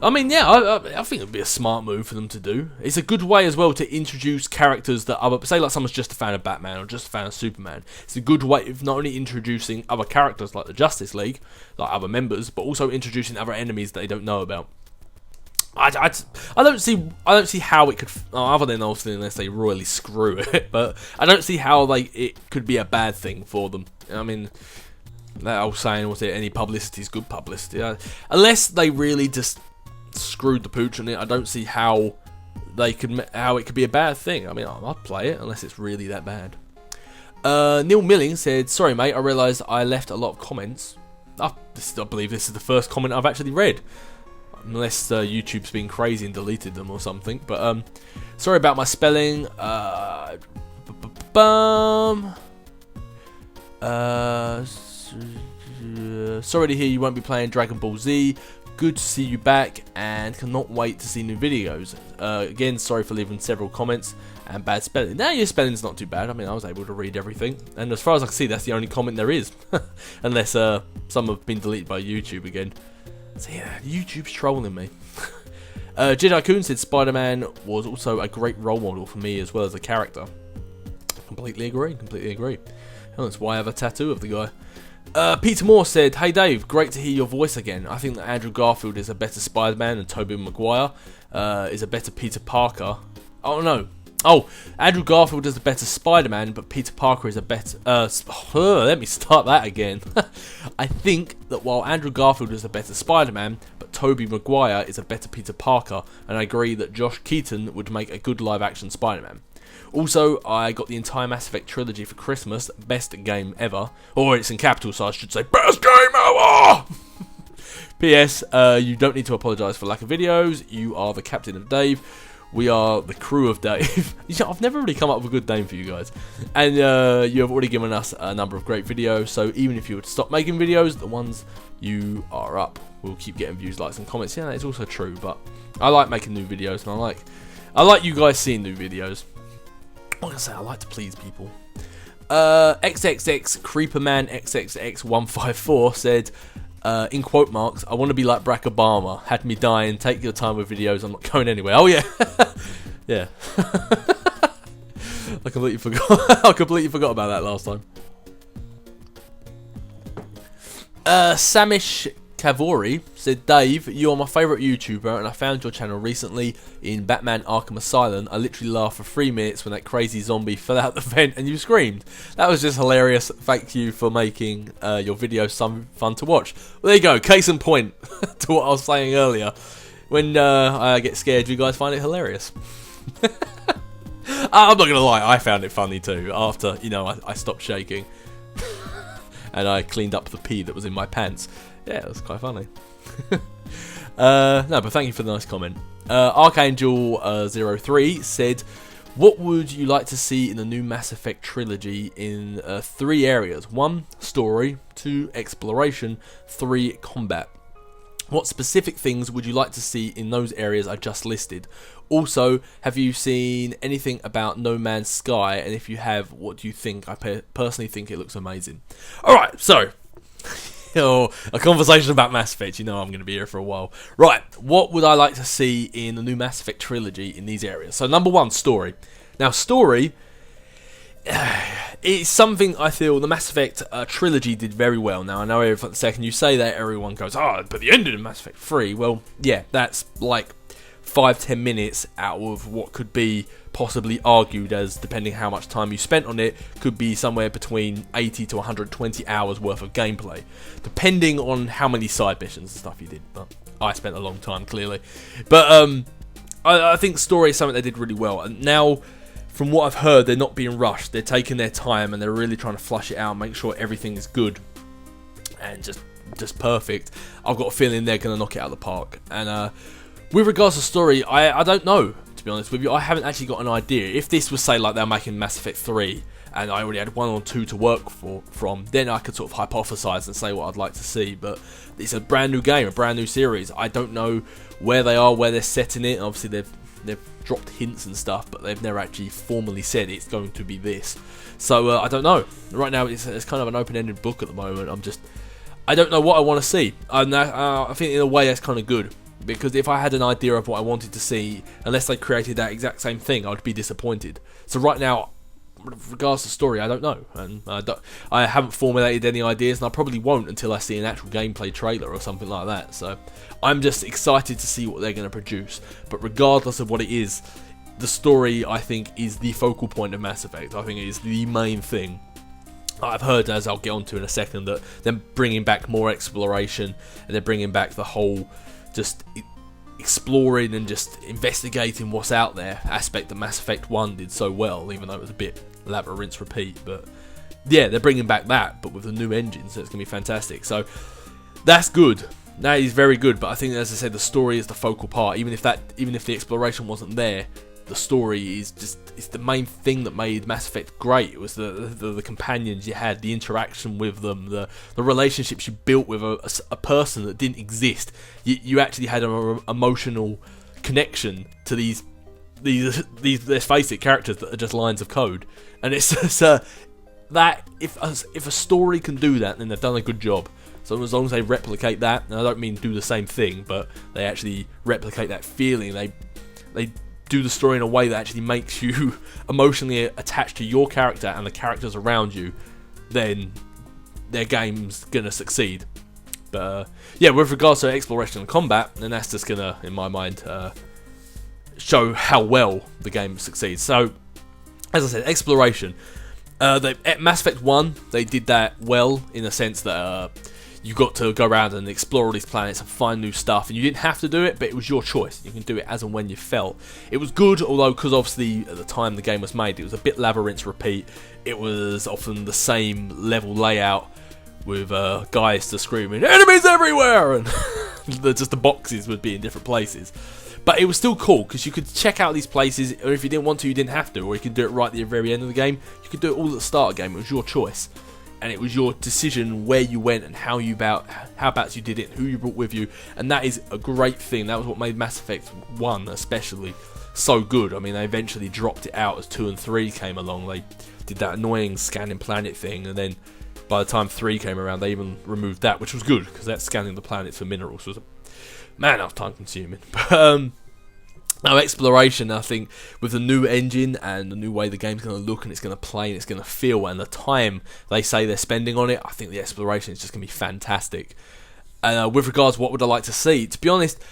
I mean, yeah, I think it would be a smart move for them to do. It's a good way as well to introduce characters that other, say like someone's just a fan of Batman or just a fan of Superman. It's a good way of not only introducing other characters like the Justice League, like other members, but also introducing other enemies that they don't know about. I don't see how it could, other than obviously unless they royally screw it, but I don't see how it could be a bad thing for them. I mean, that old saying, was it, any publicity is good publicity? Unless they really just screwed the pooch on it, I don't see how it could be a bad thing. I mean, I'd play it unless it's really that bad. Neil Milling said, "Sorry, mate, I realised I left a lot of comments." I believe this is the first comment I've actually read. Unless YouTube's been crazy and deleted them or something. But sorry about my spelling. Sorry to hear you won't be playing Dragon Ball Z. Good to see you back and cannot wait to see new videos. Again, sorry for leaving several comments and bad spelling. Now your spelling's not too bad. I mean, I was able to read everything. And as far as I can see, that's the only comment there is. Unless some have been deleted by YouTube again. So yeah, YouTube's trolling me. Jedi Kun said Spider-Man was also a great role model for me as well as a character. Completely agree. Well, that's why I have a tattoo of the guy. Peter Moore said, "Hey Dave, great to hear your voice again. I think that Andrew Garfield is a better Spider-Man and Tobey Maguire is a better Peter Parker." Oh no. Oh, Andrew Garfield is a better Spider-Man, but Peter Parker is a better... let me start that again. I think that while Andrew Garfield is a better Spider-Man, but Tobey Maguire is a better Peter Parker, and I agree that Josh Keaton would make a good live-action Spider-Man. Also, I got the entire Mass Effect trilogy for Christmas, best game ever. Or it's in capital, so I should say, best game ever! P.S. You don't need to apologise for lack of videos. You are the captain of Dave. We are the crew of Dave. I've never really come up with a good name for you guys. And you have already given us a number of great videos, so even if you were to stop making videos, the ones you are up will keep getting views, likes and comments. Yeah, that's also true, but I like making new videos, and I like you guys seeing new videos. I'm going to say I like to please people. XXX Creeperman XXX154 said, in quote marks, "I want to be like Barack Obama. Had me dying. Take your time with videos. I'm not going anywhere." Oh yeah, yeah. I completely forgot. I completely forgot about that last time. Samish Kavori said, "Dave, you are my favourite YouTuber, and I found your channel recently in Batman Arkham Asylum. I literally laughed for 3 minutes when that crazy zombie fell out the vent and you screamed. That was just hilarious. Thank you for making your videos some fun to watch." Well, there you go. Case in point to what I was saying earlier. When I get scared, you guys find it hilarious. I'm not going to lie. I found it funny too after, I stopped shaking. And I cleaned up the pee that was in my pants. Yeah, it was quite funny. No, but thank you for the nice comment. Archangel03 said, "What would you like to see in the new Mass Effect trilogy in 3 areas? 1, story. 2, exploration. 3, combat. What specific things would you like to see in those areas I just listed? Also, have you seen anything about No Man's Sky? And if you have, what do you think? I personally think it looks amazing." Alright, so... a conversation about Mass Effect. I'm going to be here for a while. Right, what would I like to see in the new Mass Effect trilogy in these areas? So number 1, story. Now, story is something I feel the Mass Effect trilogy did very well. Now, I know every second you say that, everyone goes, "Oh, but the ending of Mass Effect 3, well, yeah, that's like 5-10 minutes out of what could be possibly argued as, depending how much time you spent on it, could be somewhere between 80 to 120 hours worth of gameplay, depending on how many side missions and stuff you did. But I spent a long time, clearly. But I think story is something they did really well. And now, from what I've heard, they're not being rushed. They're taking their time and they're really trying to flush it out, make sure everything is good and just perfect. I've got a feeling they're going to knock it out of the park. And with regards to story, I don't know, to be honest with you. I haven't actually got an idea. If this was, say, like they're making Mass Effect 3 and I already had 1 or 2 to work from, then I could sort of hypothesize and say what I'd like to see. But it's a brand new game, a brand new series. I don't know where they are, where they're setting it. Obviously, they've dropped hints and stuff, but they've never actually formally said it's going to be this. So I don't know. Right now, it's kind of an open-ended book at the moment. I don't know what I want to see. I think in a way that's kind of good, because if I had an idea of what I wanted to see, unless they created that exact same thing, I'd be disappointed. So right now, with regards to story, I don't know, and I haven't formulated any ideas, and I probably won't until I see an actual gameplay trailer or something like that. So I'm just excited to see what they're going to produce. But regardless of what it is, the story, I think, is the focal point of Mass Effect. I think it is the main thing. I've heard, as I'll get onto in a second, that they're bringing back more exploration, and they're bringing back the whole just exploring and just investigating what's out there aspect that Mass Effect 1 did so well, even though it was a bit lather, rinse, repeat. But yeah, they're bringing back that, but with a new engine, so it's going to be fantastic. So that's good. That is very good. But I think, as I said, the story is the focal part. Even if the exploration wasn't there, the story is it's the main thing that made Mass Effect great. It was the companions you had, the interaction with them, the relationships you built with a person that didn't exist. You actually had an emotional connection to these let's face it, characters that are just lines of code. And it's just that if a story can do that, then they've done a good job. So as long as they replicate that, and I don't mean do the same thing, but they actually replicate that feeling, they do the story in a way that actually makes you emotionally attached to your character and the characters around you, then their game's gonna succeed. But yeah, with regards to exploration and combat, then that's just gonna, in my mind, show how well the game succeeds. So, as I said, exploration. At Mass Effect 1, they did that well, in a sense that you got to go around and explore all these planets and find new stuff, and you didn't have to do it, but it was your choice. You can do it as and when you felt. It was good, although, because obviously at the time the game was made, it was a bit lather, rinse, repeat. It was often the same level layout with guys just screaming, "Enemies everywhere!" and just the boxes would be in different places. But it was still cool, because you could check out these places, or if you didn't want to, you didn't have to, or you could do it right at the very end of the game. You could do it all at the start of the game. It was your choice. And it was your decision where you went and how you did it, who you brought with you, and that is a great thing. That was what made Mass Effect 1 especially so good. I mean, they eventually dropped it out as 2 and 3 came along. They did that annoying scanning planet thing, and then by the time 3 came around, they even removed that, which was good, because that scanning the planets for minerals was that was time consuming. But now, exploration, I think, with the new engine and the new way the game's going to look and it's going to play and it's going to feel, and the time they say they're spending on it, I think the exploration is just going to be fantastic. And with regards to what would I like to see, to be honest,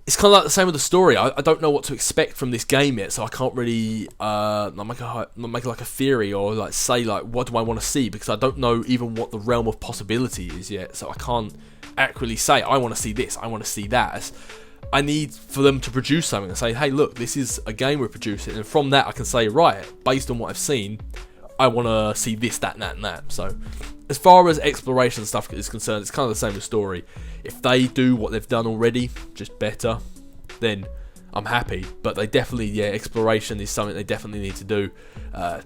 it's kind of like the same with the story. I don't know what to expect from this game yet, so I can't really make like a theory or like say like what do I want to see, because I don't know even what the realm of possibility is yet. So I can't accurately say I want to see this, I want to see that. I need for them to produce something and say, hey, look, this is a game we're producing, and from that I can say, right, based on what I've seen, I want to see this, that, and that, and that. So, as far as exploration stuff is concerned, it's kind of the same with story. If they do what they've done already, just better, then I'm happy. But they definitely, exploration is something they definitely need to do. There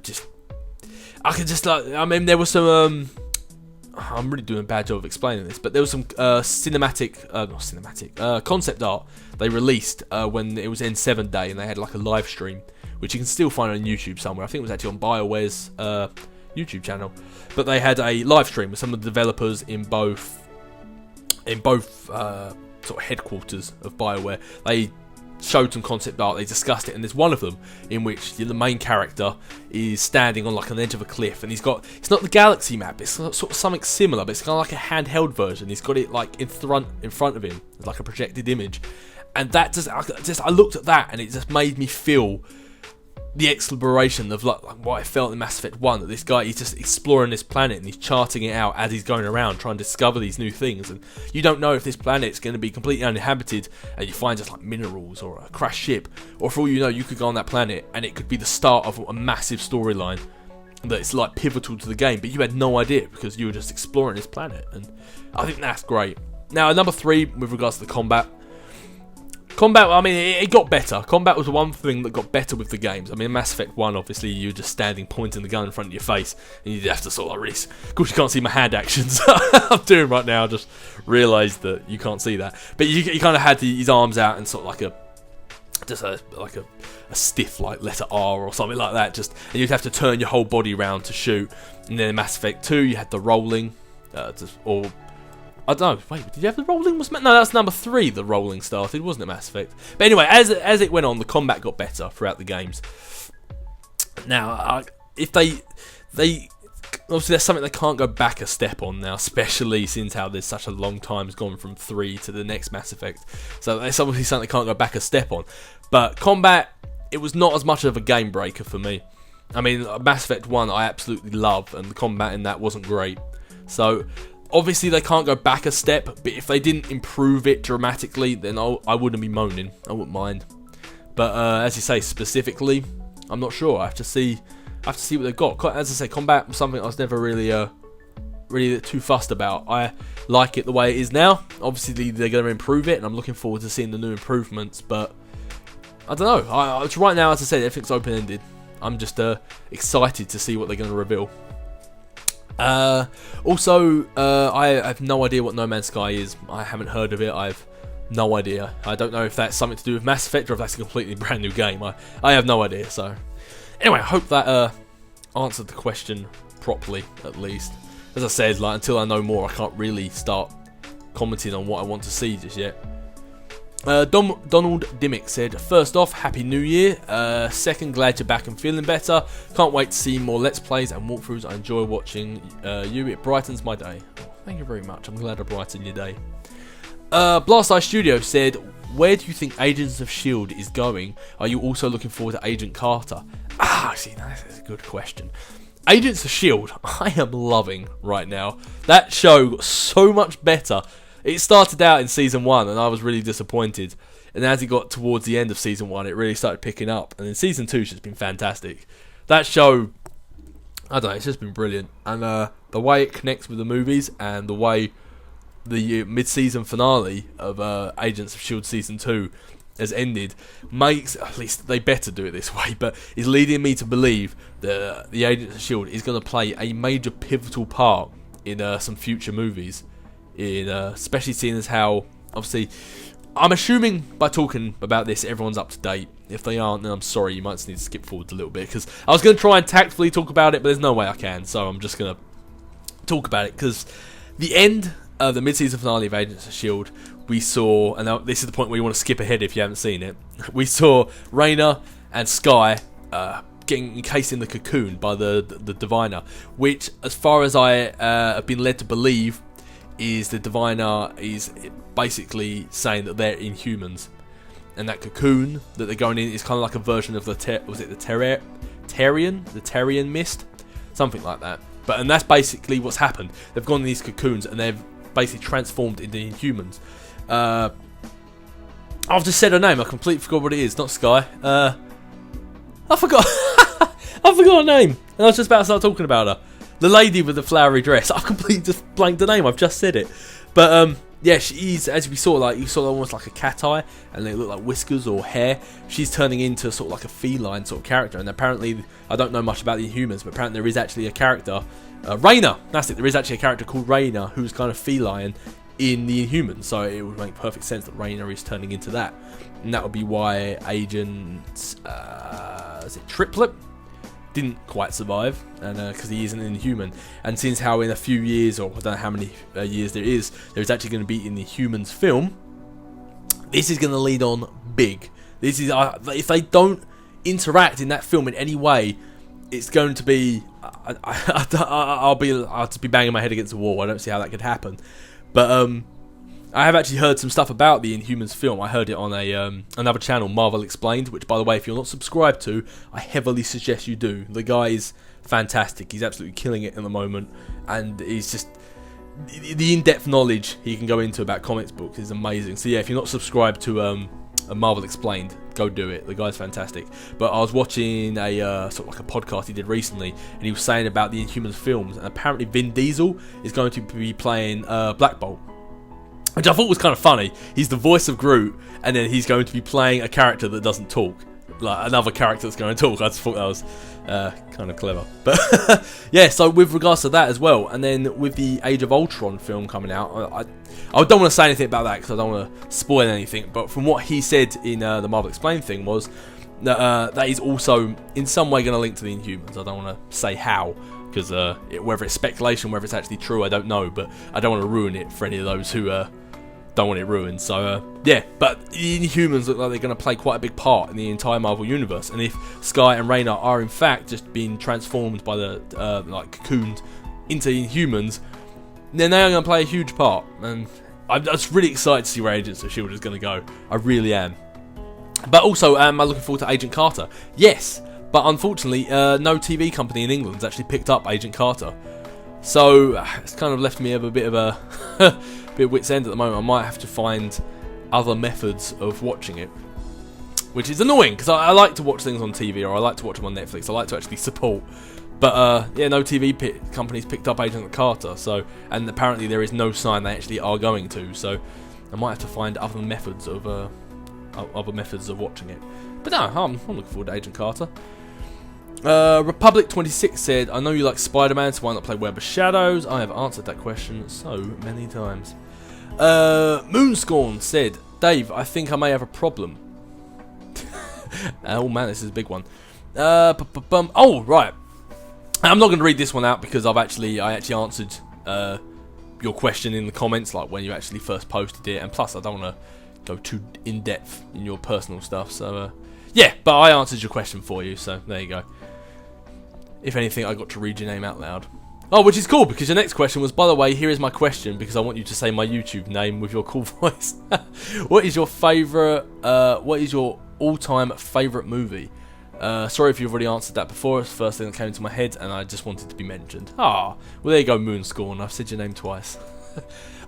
was some. I'm really doing a bad job of explaining this, but there was some concept art they released when it was N7 Day, and they had like a live stream, which you can still find on YouTube somewhere. I think it was actually on BioWare's YouTube channel, but they had a live stream with some of the developers in both sort of headquarters of BioWare. They showed some concept art, they discussed it, and there's one of them in which the main character is standing on like an edge of a cliff, and it's not the galaxy map, it's sort of something similar, but it's kind of like a handheld version. He's got it like in front of him, it's like a projected image, and that I looked at that and it just made me feel the exploration of like what I felt in Mass Effect 1, that this guy, he's just exploring this planet and he's charting it out as he's going around trying to discover these new things, and you don't know if this planet's going to be completely uninhabited and you find just like minerals or a crashed ship, or for all you know you could go on that planet and it could be the start of a massive storyline that's like pivotal to the game, but you had no idea because you were just exploring this planet, and I think that's great. Now, number 3, with regards to the combat, I mean, it got better. Combat was the one thing that got better with the games. I mean, Mass Effect 1, obviously, you're just standing, pointing the gun in front of your face, and you have to sort of really... Of course, you can't see my hand actions I'm doing right now. I just realised that you can't see that. But you kind of had his arms out and sort of like a stiff, like, letter R or something like that. And you'd have to turn your whole body around to shoot. And then in Mass Effect 2, you had the rolling, I don't know, wait, did you have the rolling? No, that's number 3, the rolling started, wasn't it, Mass Effect? But anyway, as it went on, the combat got better throughout the games. Now, if they obviously there's something they can't go back a step on now, especially since how there's such a long time has gone from 3 to the next Mass Effect. So it's obviously something they can't go back a step on. But combat, it was not as much of a game breaker for me. I mean, Mass Effect 1 I absolutely love, and the combat in that wasn't great. So... obviously, they can't go back a step, but if they didn't improve it dramatically, then I wouldn't be moaning. I wouldn't mind. But as you say, specifically, I'm not sure. I have to see what they've got. As I say, combat was something I was never really too fussed about. I like it the way it is now. Obviously, they're going to improve it, and I'm looking forward to seeing the new improvements. But I don't know. Right now, as I said, everything's open-ended. I'm just excited to see what they're going to reveal. Also, I have no idea what No Man's Sky is. I haven't heard of it. I've no idea. I don't know if that's something to do with Mass Effect or if that's a completely brand new game. I have no idea. So, anyway, I hope that answered the question properly, at least. As I said, like, until I know more, I can't really start commenting on what I want to see just yet. Donald Dimmick said, first off, Happy New Year. Second, glad you're back and feeling better. Can't wait to see more Let's Plays and walkthroughs. I enjoy watching you. It brightens my day. Oh, thank you very much. I'm glad I brightened your day. Blast Eye Studio said, where do you think Agents of S.H.I.E.L.D. is going? Are you also looking forward to Agent Carter? See, that's a good question. Agents of S.H.I.E.L.D. I am loving right now. That show got so much better. It started out in Season 1 and I was really disappointed. And as it got towards the end of Season 1, it really started picking up. And then Season 2 has just been fantastic. That show, I don't know, it's just been brilliant. And the way it connects with the movies and the way the mid-season finale of Agents of S.H.I.E.L.D. Season 2 has ended makes, at least they better do it this way, but is leading me to believe that the Agents of S.H.I.E.L.D. is going to play a major pivotal part in some future movies. Especially seeing as how, obviously, I'm assuming by talking about this, everyone's up to date. If they aren't, then I'm sorry, you might just need to skip forward a little bit, because I was going to try and tactfully talk about it, but there's no way I can, so I'm just going to talk about it, because the end of the mid-season finale of Agents of S.H.I.E.L.D., we saw, and now this is the point where you want to skip ahead if you haven't seen it, we saw Rayna and Skye getting encased in the cocoon by the Diviner, which, as far as I have been led to believe, is the Diviner is basically saying that they're Inhumans, and that cocoon that they're going in is kind of like a version of the Tarian mist, something like that. And that's basically what's happened. They've gone in these cocoons and they've basically transformed into Inhumans. I've just said her name. I completely forgot what it is. Not Skye. I forgot. I forgot her name, and I was just about to start talking about her. The lady with the flowery dress. I've completely just blanked the name. I've just said it. But yeah, she's, as we saw, like you saw almost like a cat eye, and they look like whiskers or hair. She's turning into sort of like a feline sort of character. And apparently, I don't know much about the Inhumans, but apparently there is actually a character, Rayna. That's it. There is actually a character called Rayna who's kind of feline in the Inhumans. So it would make perfect sense that Rayna is turning into that, and that would be why Agent is it Triplet didn't quite survive, and because he is an Inhuman, and since how in a few years, or I don't know how many years there's actually going to be in the Humans film, this is going to lead on big. This is if they don't interact in that film in any way, it's going to be I'll just be banging my head against the wall. I don't see how that could happen, but I have actually heard some stuff about the Inhumans film. I heard it on a another channel, Marvel Explained, which, by the way, if you're not subscribed to, I heavily suggest you do. The guy is fantastic. He's absolutely killing it in the moment, and he's just... the in-depth knowledge he can go into about comics books is amazing. So yeah, if you're not subscribed to a Marvel Explained, go do it. The guy's fantastic. But I was watching a sort of like a podcast he did recently, and he was saying about the Inhumans films, and apparently Vin Diesel is going to be playing Black Bolt, which I thought was kind of funny. He's the voice of Groot, and then he's going to be playing a character that doesn't talk, like another character that's going to talk. I just thought that was kind of clever. But yeah, so with regards to that as well, and then with the Age of Ultron film coming out, I don't want to say anything about that because I don't want to spoil anything, but from what he said in the Marvel Explained thing was that that is also in some way going to link to the Inhumans. I don't want to say how, because whether it's speculation, whether it's actually true, I don't know, but I don't want to ruin it for any of those who don't want it ruined. So yeah, but the Inhumans look like they're going to play quite a big part in the entire Marvel universe, and if Sky and Rayna are in fact just being transformed by the like cocooned into Inhumans, then they are going to play a huge part, and I'm just really excited to see where Agents of S.H.I.E.L.D. is going to go. I really am. But also, am I looking forward to Agent Carter? Yes, but unfortunately, no TV company in England has actually picked up Agent Carter. So, it's kind of left me with a bit of a bit of wit's end at the moment. I might have to find other methods of watching it, which is annoying, because I like to watch things on TV, or I like to watch them on Netflix. I like to actually support. But yeah, no TV companies picked up Agent Carter, so, and apparently there is no sign they actually are going to. So I might have to find other methods of watching it. But no, I'm looking forward to Agent Carter. Republic 26 said, I know you like Spider-Man, so why not play Web of Shadows? I have answered that question so many times. Moonscorn said, Dave, I think I may have a problem. Oh man, this is a big one. Oh right. I'm not going to read this one out because I actually answered your question in the comments, like when you actually first posted it, and plus I don't want to go too in depth in your personal stuff. So yeah, but I answered your question for you, so there you go. If anything, I got to read your name out loud. Oh, which is cool, because your next question was, by the way, here is my question, because I want you to say my YouTube name with your cool voice. What is your favourite? What is your all-time favourite movie? Sorry if you've already answered that before. It's the first thing that came into my head, and I just wanted to be mentioned. Ah, well there you go, Moonscorn. I've said your name twice.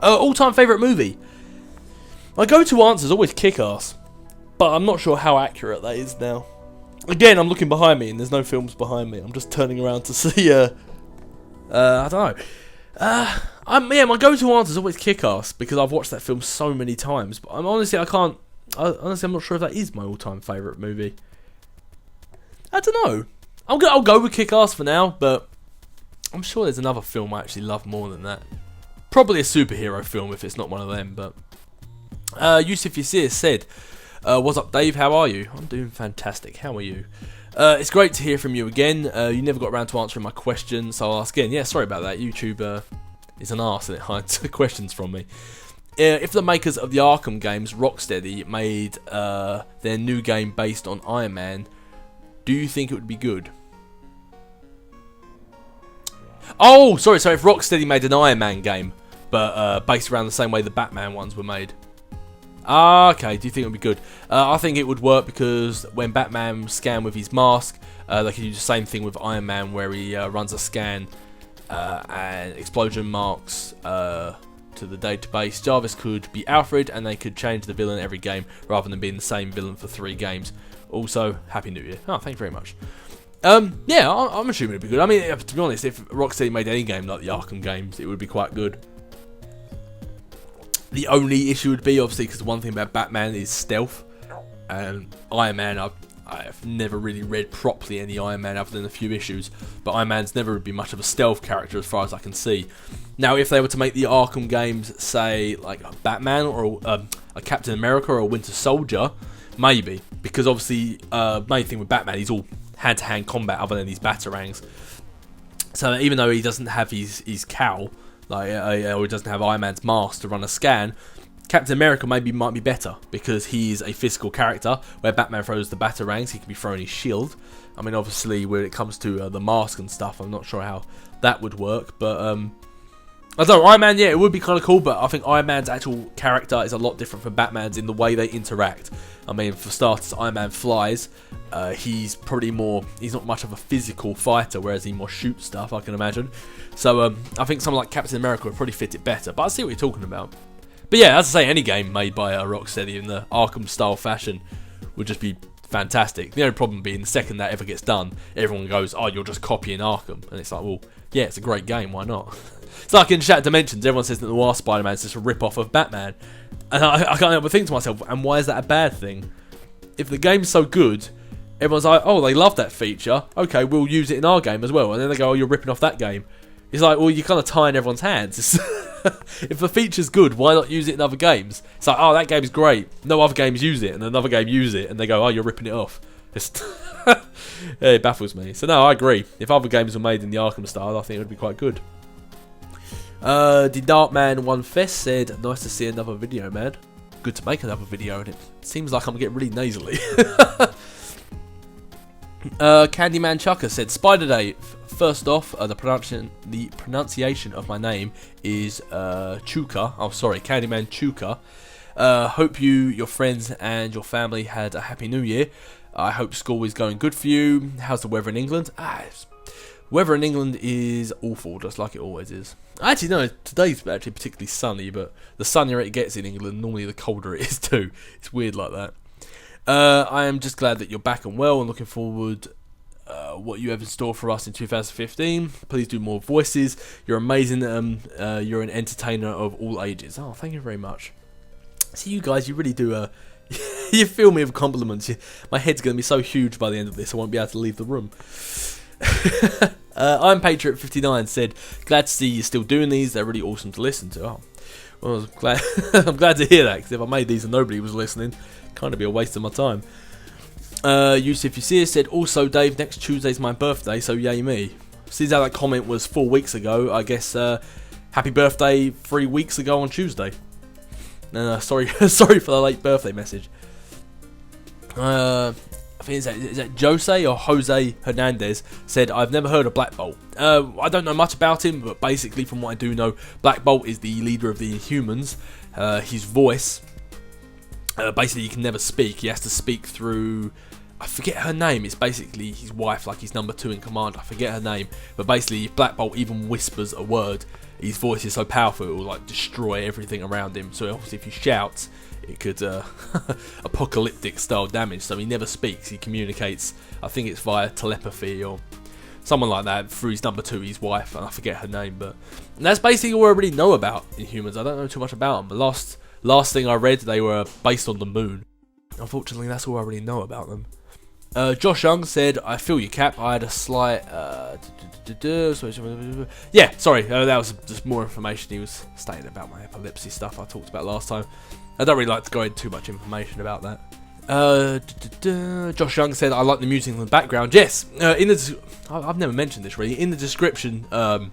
All-time favourite movie. My go-to answer is always Kick-Ass, but I'm not sure how accurate that is now. Again, I'm looking behind me, and there's no films behind me. I'm just turning around to see. I don't know. Yeah, my go-to answer is always Kick-Ass, because I've watched that film so many times. But I'm not sure if that is my all-time favourite movie. I don't know. I'll go with Kick-Ass for now, but I'm sure there's another film I actually love more than that. Probably a superhero film if it's not one of them, but... Yusuf Yassir said, what's up, Dave? How are you? I'm doing fantastic. How are you? It's great to hear from you again. You never got around to answering my question, so I'll ask again. Yeah, sorry about that. YouTube is an arse and it hides questions from me. If the makers of the Arkham games, Rocksteady, made their new game based on Iron Man, do you think it would be good? Oh, sorry. So if Rocksteady made an Iron Man game, but based around the same way the Batman ones were made. Ah, okay. Do you think it would be good? I think it would work because when Batman scanned with his mask, they could use the same thing with Iron Man, where he runs a scan and explosion marks to the database. Jarvis could be Alfred, and they could change the villain every game rather than being the same villain for 3 games. Also, Happy New Year. Oh, thank you very much. Yeah, I'm assuming it'd be good. I mean, to be honest, if Rocksteady made any game like the Arkham games, it would be quite good. The only issue would be, obviously, because the one thing about Batman is stealth, and Iron Man, I've never really read properly any Iron Man other than a few issues, but Iron Man's never been much of a stealth character as far as I can see. Now, if they were to make the Arkham games, say, like a Batman or a Captain America or a Winter Soldier, maybe, because obviously, main thing with Batman, he's all hand-to-hand combat other than his batarangs. So even though he doesn't have his cowl, or he doesn't have Iron Man's mask to run a scan, Captain America might be better because he is a physical character. Where Batman throws the batarangs, he can be throwing his shield. I mean, obviously, when it comes to the mask and stuff, I'm not sure how that would work. But I don't know, Iron Man, yeah, it would be kind of cool, but I think Iron Man's actual character is a lot different from Batman's in the way they interact. I mean, for starters, Iron Man flies. He's probably more, he's not much of a physical fighter, whereas he more shoots stuff, I can imagine. So I think someone like Captain America would probably fit it better, but I see what you're talking about. But yeah, as I say, any game made by Rocksteady in the Arkham style fashion would just be fantastic. The only problem being the second that ever gets done, everyone goes, oh, you're just copying Arkham. And it's like, well, yeah, it's a great game, why not? It's like in Shattered Dimensions, everyone says that the Noir Spider-Man is just a rip-off of Batman. And I can't help but think to myself, and why is that a bad thing? If the game's so good, everyone's like, oh, they love that feature, okay, we'll use it in our game as well. And then they go, oh, you're ripping off that game. It's like, well, you're kind of tying everyone's hands. If the feature's good, why not use it in other games? It's like, oh, that game's great. No other games use it, and another game use it, and they go, oh, you're ripping it off. Yeah, it baffles me. So no, I agree. If other games were made in the Arkham style, I think it would be quite good. The Darkman One Fest said, nice to see another video, man. Good to make another video, and it seems like I'm getting really nasally. Candyman Chucker said, Spider Day. First off, the pronunciation of my name is Chuka. Oh, sorry, Candyman Chuka. Hope you, your friends, and your family had a happy New Year. I hope school is going good for you. How's the weather in England? Weather in England is awful, just like it always is. Actually, no, today's actually particularly sunny, but the sunnier it gets in England, normally the colder it is too. It's weird like that. I am just glad that you're back and well, and looking forward what you have in store for us in 2015. Please do more voices. You're amazing. You're an entertainer of all ages. Oh, thank you very much. See, you guys, you really do. You fill me with compliments. My head's going to be so huge by the end of this, I won't be able to leave the room. I'm Patriot59 said, glad to see you still doing these. They're really awesome to listen to. Oh, well, I'm glad. I'm glad to hear that, because if I made these and nobody was listening, kind of be a waste of my time. Yusuf Yusir said, also Dave, next Tuesday's my birthday, so yay me. Seems how that comment was 4 weeks ago. I guess happy birthday 3 weeks ago on Tuesday. Sorry sorry for the late birthday message. I think is that Jose or Jose Hernandez said, I've never heard of Black Bolt. I don't know much about him, but basically from what I do know, Black Bolt is the leader of the Inhumans. His voice, basically he can never speak. He has to speak through, I forget her name. It's basically his wife, like his number 2 in command. I forget her name, but basically if Black Bolt even whispers a word, his voice is so powerful it will like destroy everything around him. So obviously if he shouts, it could apocalyptic style damage. So he never speaks. He communicates, I think it's via telepathy or someone like that, through his number 2, his wife, and I forget her name. But that's basically all I really know about Inhumans. I don't know too much about them. The last thing I read, they were based on the moon. Unfortunately, that's all I really know about them. Josh Young said, I feel you, Cap. I had a slight... yeah, sorry, that was just more information. He was stating about my epilepsy stuff I talked about last time. I don't really like to go into too much information about that. Josh Young said, I like the music in the background. Yes, I've never mentioned this really. In the description to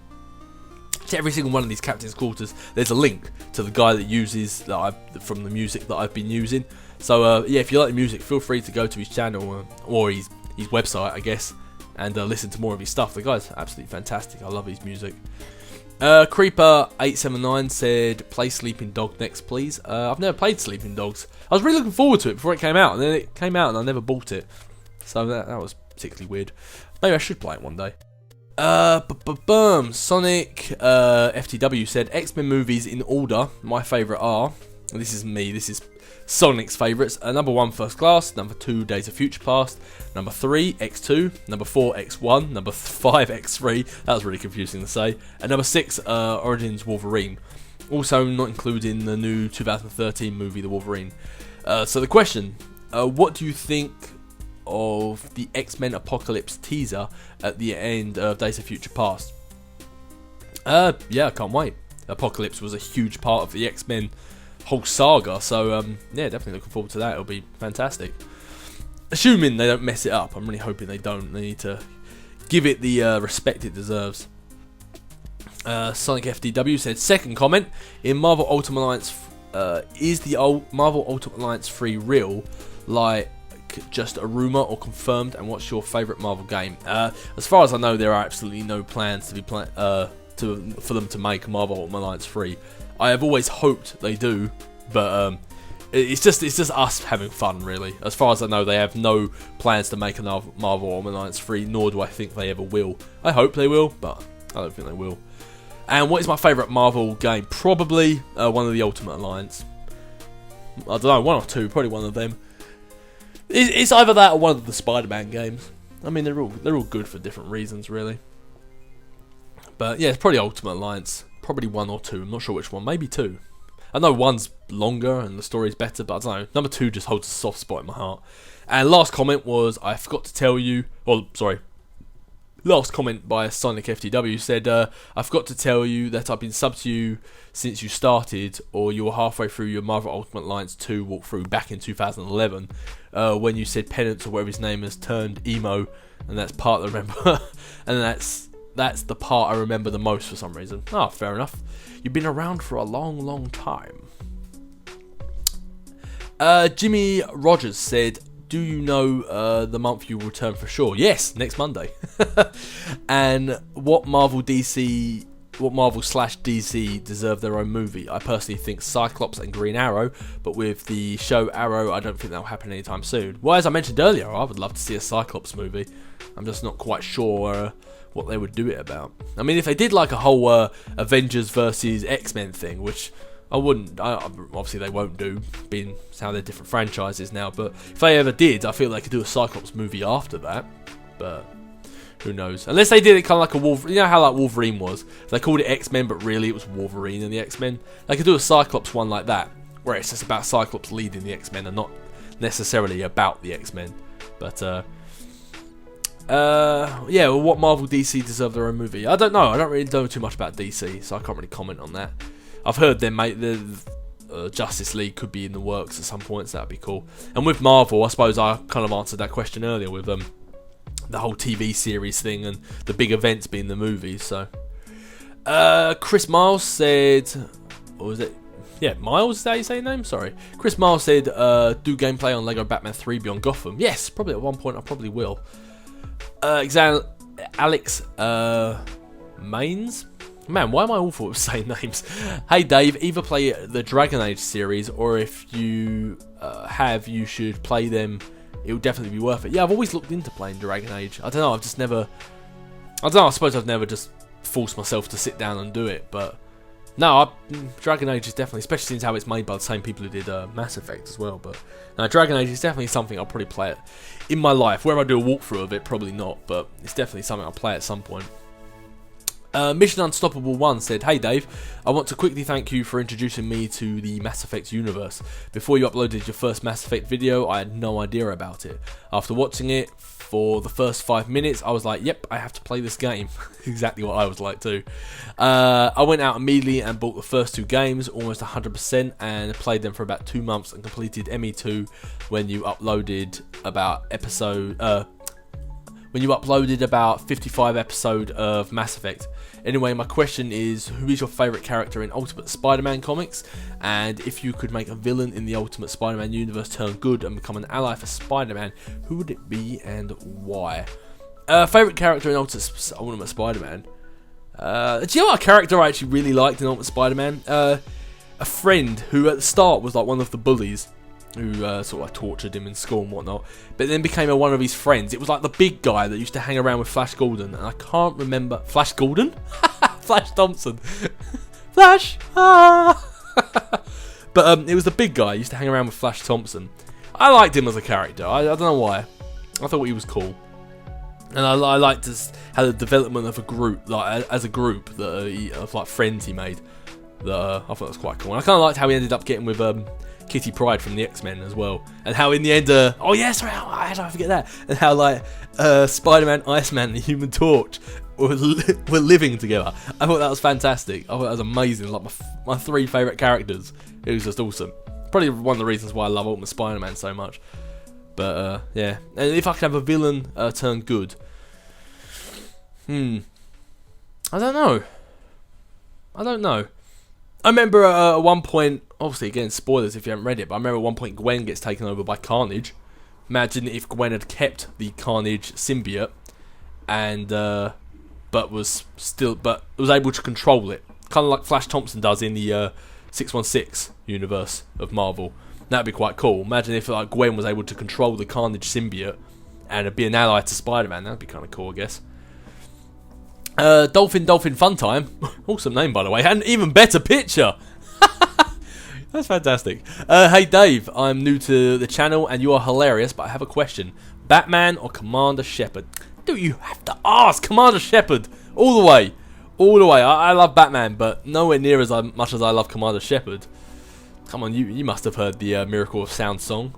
every single one of these Captain's Quarters, there's a link to the guy that uses from the music that I've been using. So yeah, if you like the music, feel free to go to his channel or his website, I guess, and listen to more of his stuff. The guy's absolutely fantastic. I love his music. Creeper879 said, play Sleeping Dog next, please. I've never played Sleeping Dogs. I was really looking forward to it before it came out, and then it came out and I never bought it. So that was particularly weird. Maybe I should play it one day. Sonic FTW said, X-Men movies in order. My favourite are, and this is me, this is Sonic's favourites. Number 1, First Class. Number 2, Days of Future Past. Number 3, X2. Number 4, X1. Number 5, X3. That was really confusing to say. And number 6, Origins Wolverine. Also not including the new 2013 movie, The Wolverine. So the question, what do you think of the X-Men Apocalypse teaser at the end of Days of Future Past? Yeah, I can't wait. Apocalypse was a huge part of the X-Men whole saga, so yeah, definitely looking forward to that. It'll be fantastic. Assuming they don't mess it up. I'm really hoping they don't. They need to give it the respect it deserves. Sonic FDW said, second comment, in Marvel Ultimate Alliance, is the old Marvel Ultimate Alliance 3 real, like just a rumour or confirmed, and what's your favourite Marvel game? As far as I know, there are absolutely no plans to be for them to make Marvel Ultimate Alliance 3. I have always hoped they do, but it's just us having fun, really. As far as I know, they have no plans to make another Marvel Ultimate Alliance 3, nor do I think they ever will. I hope they will, but I don't think they will. And what is my favourite Marvel game? Probably one of the Ultimate Alliance. I don't know, one or two, probably one of them. It's either that or one of the Spider-Man games. I mean, they're all good for different reasons, really. But yeah, it's probably Ultimate Alliance. Probably one or two. I'm not sure which one. Maybe two. I know one's longer and the story's better, but I don't know. Number 2 just holds a soft spot in my heart. And last comment was, I forgot to tell you. Last comment by SonicFTW said, I forgot to tell you that I've been subbed to you since you started, or you were halfway through your Marvel Ultimate Alliance 2 walkthrough back in 2011, when you said Penance, or whatever his name is, turned emo, and that's part that I remember, and that's the part I remember the most for some reason. Oh, fair enough. You've been around for a long, long time. Jimmy Rogers said, do you know the month you will return for sure? Yes, next Monday. And what Marvel /DC deserve their own movie? I personally think Cyclops and Green Arrow, but with the show Arrow, I don't think that'll happen anytime soon. Well, as I mentioned earlier, I would love to see a Cyclops movie. I'm just not quite sure what they would do it about. I mean, if they did like a whole Avengers versus X-Men thing, which I wouldn't, obviously they won't do, being how they're different franchises now, but if they ever did, I feel they could do a Cyclops movie after that, but who knows. Unless they did it kind of like a Wolverine, you know how like Wolverine was? They called it X-Men, but really it was Wolverine and the X-Men. They could do a Cyclops one like that, where it's just about Cyclops leading the X-Men and not necessarily about the X-Men. But, yeah, well, what Marvel DC deserve their own movie? I don't know. I don't really know too much about DC, so I can't really comment on that. I've heard the Justice League could be in the works at some point, so that'd be cool. And with Marvel, I suppose I kind of answered that question earlier with the whole TV series thing and the big events being the movies. So, Chris Miles said, what was it? Yeah, Miles, is that how you say your name? Sorry. Chris Miles said, do gameplay on Lego Batman 3 Beyond Gotham. Yes, probably at one point I probably will. Alex Maines? Man, why am I awful with saying names? Hey Dave, either play the Dragon Age series, or if you you should play them. It will definitely be worth it. Yeah, I've always looked into playing Dragon Age. I don't know, I suppose I've never just forced myself to sit down and do it, but no, Dragon Age is definitely, especially since how it's made by the same people who did Mass Effect as well, but no, Dragon Age is definitely something I'll probably play it in my life. Whether I do a walkthrough of it, probably not, but it's definitely something I'll play at some point. Mission Unstoppable 1 said, hey Dave, I want to quickly thank you for introducing me to the Mass Effect universe. Before you uploaded your first Mass Effect video, I had no idea about it. After watching it for the first 5 minutes, I was like, yep, I have to play this game. Exactly what I was like too. I went out immediately and bought the first 2 games, almost 100%, and played them for about 2 months and completed ME2 when you uploaded about 55 episode of Mass Effect. Anyway, my question is, who is your favourite character in Ultimate Spider-Man comics? And if you could make a villain in the Ultimate Spider-Man universe turn good and become an ally for Spider-Man, who would it be and why? Favourite character in Ultimate Spider-Man? Do you know what character I actually really liked in Ultimate Spider-Man? A friend who at the start was like one of the bullies, who sort of like tortured him in school and whatnot, but then became one of his friends. It was like the big guy that used to hang around with Flash Gordon, and I can't remember... Flash Gordon? Flash Thompson. Flash! Ah! But it was the big guy who used to hang around with Flash Thompson. I liked him as a character. I don't know why. I thought he was cool. And I liked how the development of a group, like as a group, of like friends he made. I thought that was quite cool. And I kind of liked how he ended up getting with... Kitty Pryde from the X-Men as well, and how in the end, oh yeah, sorry, how did I forget that? And how like Spider-Man, Iceman, and the Human Torch were living together. I thought that was fantastic. I thought that was amazing. Like my 3 favourite characters. It was just awesome. Probably one of the reasons why I love Ultimate Spider-Man so much. But yeah, and if I could have a villain turn good, I don't know. I remember at one point, obviously again spoilers if you haven't read it, but I remember at one point Gwen gets taken over by Carnage. Imagine if Gwen had kept the Carnage symbiote and but was able to control it, kind of like Flash Thompson does in the 616 universe of Marvel. That'd be quite cool. Imagine if like Gwen was able to control the Carnage symbiote and be an ally to Spider-Man. That'd be kind of cool, I guess. Dolphin Funtime, awesome name by the way, and even better picture. That's fantastic. Hey Dave, I'm new to the channel and you are hilarious, but I have a question. Batman or Commander Shepard? Do you have to ask? Commander Shepard, all the way. All the way. I love Batman, but nowhere near as much as I love Commander Shepard. Come on, you must have heard the Miracle of Sound song.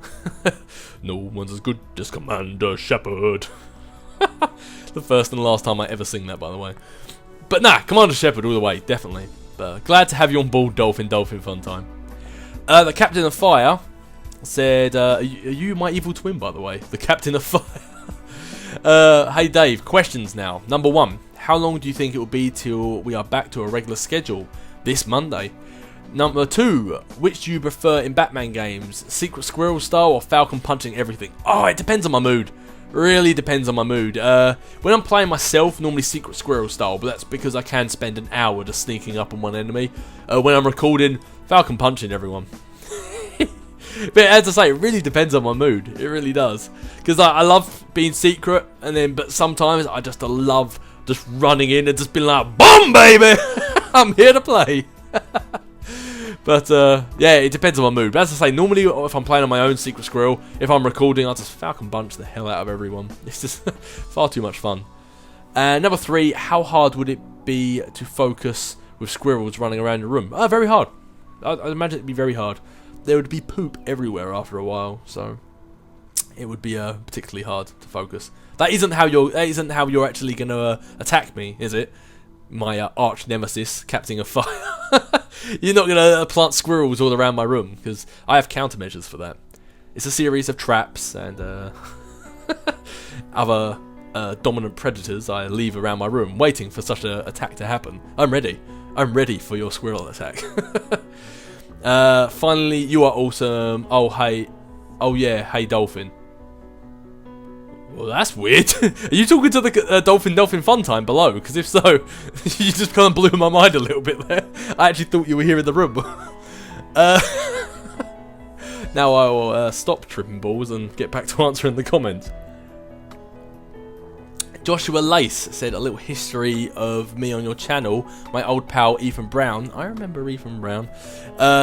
No one's as good as Commander Shepard. The first and last time I ever sing that, by the way. But nah, Commander Shepard all the way, definitely. Glad to have you on board, Dolphin Funtime. The Captain of Fire said, are you my evil twin, by the way? The Captain of Fire. Hey Dave, questions now. Number 1, how long do you think it will be till we are back to a regular schedule? This Monday. Number 2, which do you prefer in Batman games? Secret Squirrel style or Falcon punching everything? Oh, it depends on my mood. Really depends on my mood. When I'm playing myself, normally Secret Squirrel style, but that's because I can spend an hour just sneaking up on one enemy. When I'm recording, Falcon punching everyone. But as I say, it really depends on my mood. It really does. Because I love being secret, but sometimes I just love just running in and just being like, BOOM, baby! I'm here to play. But yeah, it depends on my mood. But as I say, normally if I'm playing on my own Secret Squirrel, if I'm recording, I'll just Falcon punch the hell out of everyone. It's just far too much fun. Number 3, how hard would it be to focus with squirrels running around your room? Very hard. I'd imagine it'd be very hard. There would be poop everywhere after a while, so it would be particularly hard to focus. That isn't how you're actually going to attack me, is it? My arch nemesis, Captain of Fire. You're not going to plant squirrels all around my room, because I have countermeasures for that. It's a series of traps and other dominant predators I leave around my room, waiting for such an attack to happen. I'm ready. I'm ready for your squirrel attack. Finally, you are awesome. Oh, hey. Oh, yeah. Hey, Dolphin. Well, that's weird. Are you talking to the Dolphin Funtime below? Because if so, you just kind of blew my mind a little bit there. I actually thought you were here in the room. Now I will stop tripping balls and get back to answering the comments. Joshua Lace said, a little history of me on your channel. My old pal Ethan Brown, I remember Ethan Brown,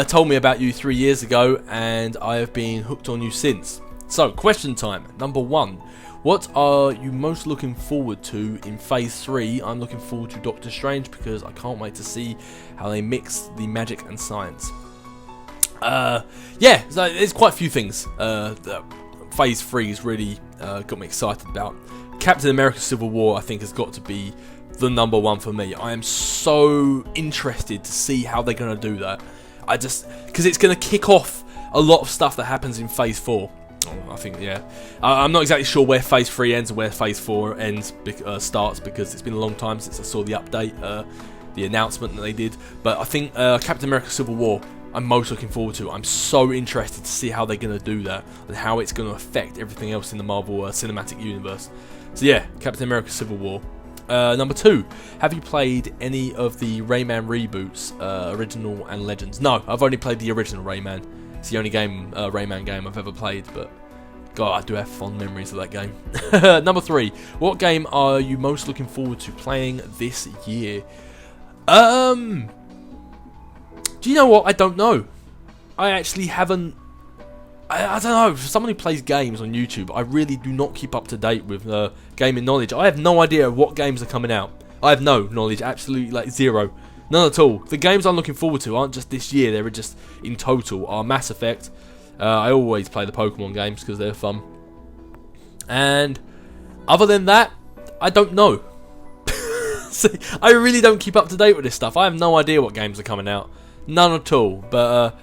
told me about you 3 years ago, and I have been hooked on you since. So, question time. Number 1. What are you most looking forward to in Phase 3? I'm looking forward to Doctor Strange because I can't wait to see how they mix the magic and science. Yeah, so there's quite a few things that Phase 3 has really got me excited about. Captain America Civil War, I think, has got to be the number 1 for me. I am so interested to see how they're going to do that. Because it's going to kick off a lot of stuff that happens in Phase 4. I think, yeah. I'm not exactly sure where Phase 3 ends and where Phase 4 starts, because it's been a long time since I saw the update, the announcement that they did. But I think Captain America Civil War, I'm most looking forward to. I'm so interested to see how they're going to do that and how it's going to affect everything else in the Marvel Cinematic Universe. So yeah, Captain America Civil War. Number 2, have you played any of the Rayman reboots, original and Legends? No, I've only played the original Rayman. It's the only Rayman game I've ever played, but God, I do have fond memories of that game. Number 3, what game are you most looking forward to playing this year? Do you know what? I don't know. I actually haven't. I don't know. For someone who plays games on YouTube, I really do not keep up to date with gaming knowledge. I have no idea what games are coming out. I have no knowledge, absolutely like zero. None at all. The games I'm looking forward to aren't just this year, they're just in total are Mass Effect. I always play the Pokemon games because they're fun. And other than that, I don't know. See, I really don't keep up to date with this stuff. I have no idea what games are coming out. None at all. But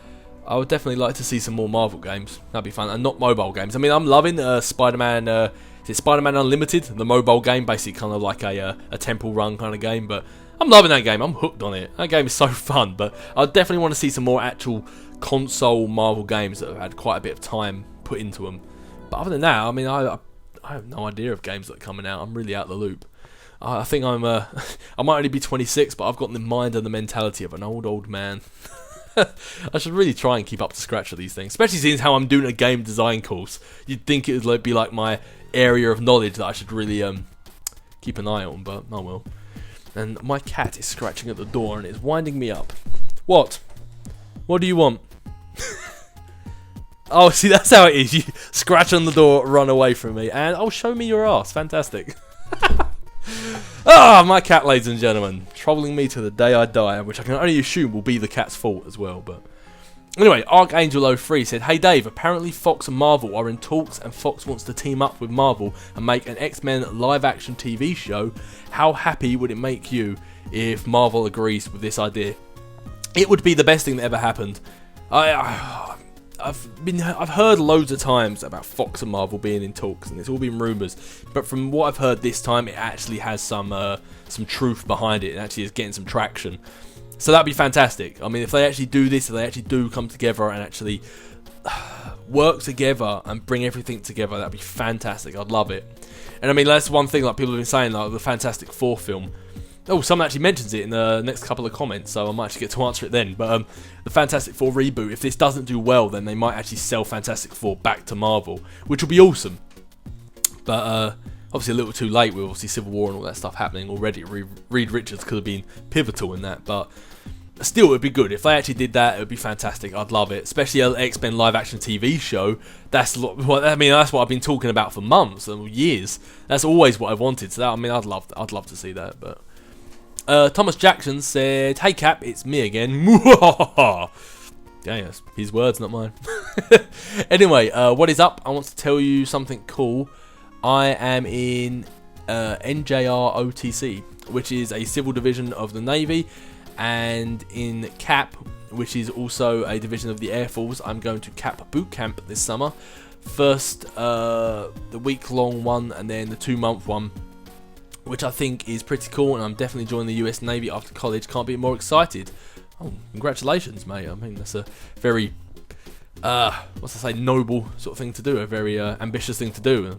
I would definitely like to see some more Marvel games. That'd be fun. And not mobile games. I mean, I'm loving Spider-Man. Is it Spider-Man Unlimited? The mobile game, basically kind of like a Temple Run kind of game. But I'm loving that game. I'm hooked on it. That game is so fun. But I definitely want to see some more actual console Marvel games that have had quite a bit of time put into them. But other than that, I mean, I have no idea of games that are coming out. I'm really out of the loop. I think I'm I might only be 26, but I've got the mind and the mentality of an old man. I should really try and keep up to scratch with these things, especially since how I'm doing a game design course. You'd think it would be like my area of knowledge that I should really keep an eye on, but oh well. And my cat is scratching at the door and it's winding me up. What? What do you want? Oh, see, that's how it is. You scratch on the door, run away from me, and oh, show me your ass. Fantastic. My cat, ladies and gentlemen, troubling me to the day I die, which I can only assume will be the cat's fault as well. But anyway, Archangel03 said, "Hey Dave, apparently Fox and Marvel are in talks, and Fox wants to team up with Marvel and make an X-Men live-action TV show. How happy would it make you if Marvel agrees with this idea?" It would be the best thing that ever happened. I've heard loads of times about Fox and Marvel being in talks, and it's all been rumours. But from what I've heard this time, it actually has some truth behind it, and actually is getting some traction. So that'd be fantastic. I mean, if they actually do this, if they actually do come together and actually work together and bring everything together, that'd be fantastic. I'd love it. And I mean, that's one thing like people have been saying, like the Fantastic Four film. Oh, someone actually mentions it in the next couple of comments, so I might actually get to answer it then. But the Fantastic Four reboot, if this doesn't do well, then they might actually sell Fantastic Four back to Marvel, which will be awesome. But obviously a little too late with obviously Civil War and all that stuff happening already. Reed Richards could have been pivotal in that, but still, it would be good. If they actually did that, it would be fantastic. I'd love it, especially an X-Men live-action TV show. That's what I've been talking about for months and years. That's always what I've wanted. So that, I mean, I'd love to see that, but. Thomas Jackson said, "Hey Cap, it's me again." Yeah, yes, his words, not mine. Anyway, what is up? I want to tell you something cool. I am in NJR OTC, which is a civil division of the Navy, and in CAP, which is also a division of the Air Force. I'm going to CAP boot camp this summer. First, the week-long one, and then the 2-month one, which I think is pretty cool, and I'm definitely joining the US Navy after college. Can't be more excited. Oh, congratulations, mate. I mean, that's a very, noble sort of thing to do, a very ambitious thing to do.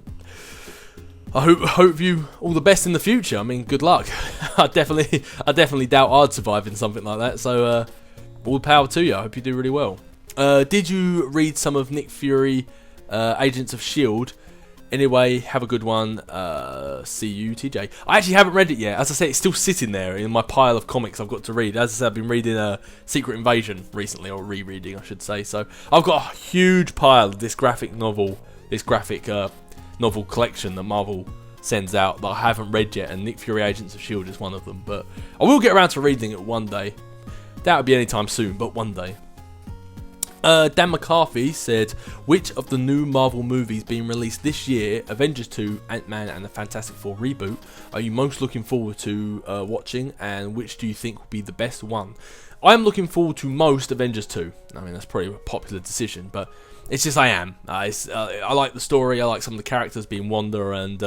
I hope you all the best in the future. I mean, good luck. I definitely doubt I'd survive in something like that, so all the power to you. I hope you do really well. Did you read some of Nick Fury, Agents of S.H.I.E.L.D.? Anyway, have a good one. See you, TJ. I actually haven't read it yet. As I said, it's still sitting there in my pile of comics I've got to read. As I said, I've been reading Secret Invasion recently, or rereading, I should say. So I've got a huge pile of this graphic novel collection that Marvel sends out that I haven't read yet, and Nick Fury Agents of S.H.I.E.L.D. is one of them. But I will get around to reading it one day. That would be any time soon, but one day. Dan McCarthy said, "Which of the new Marvel movies being released this year, Avengers 2, Ant-Man and the Fantastic Four reboot, are you most looking forward to watching, and which do you think will be the best one?" I'm looking forward to most Avengers 2. I mean, that's probably a popular decision, but it's just I am. I like the story, I like some of the characters being Wanda and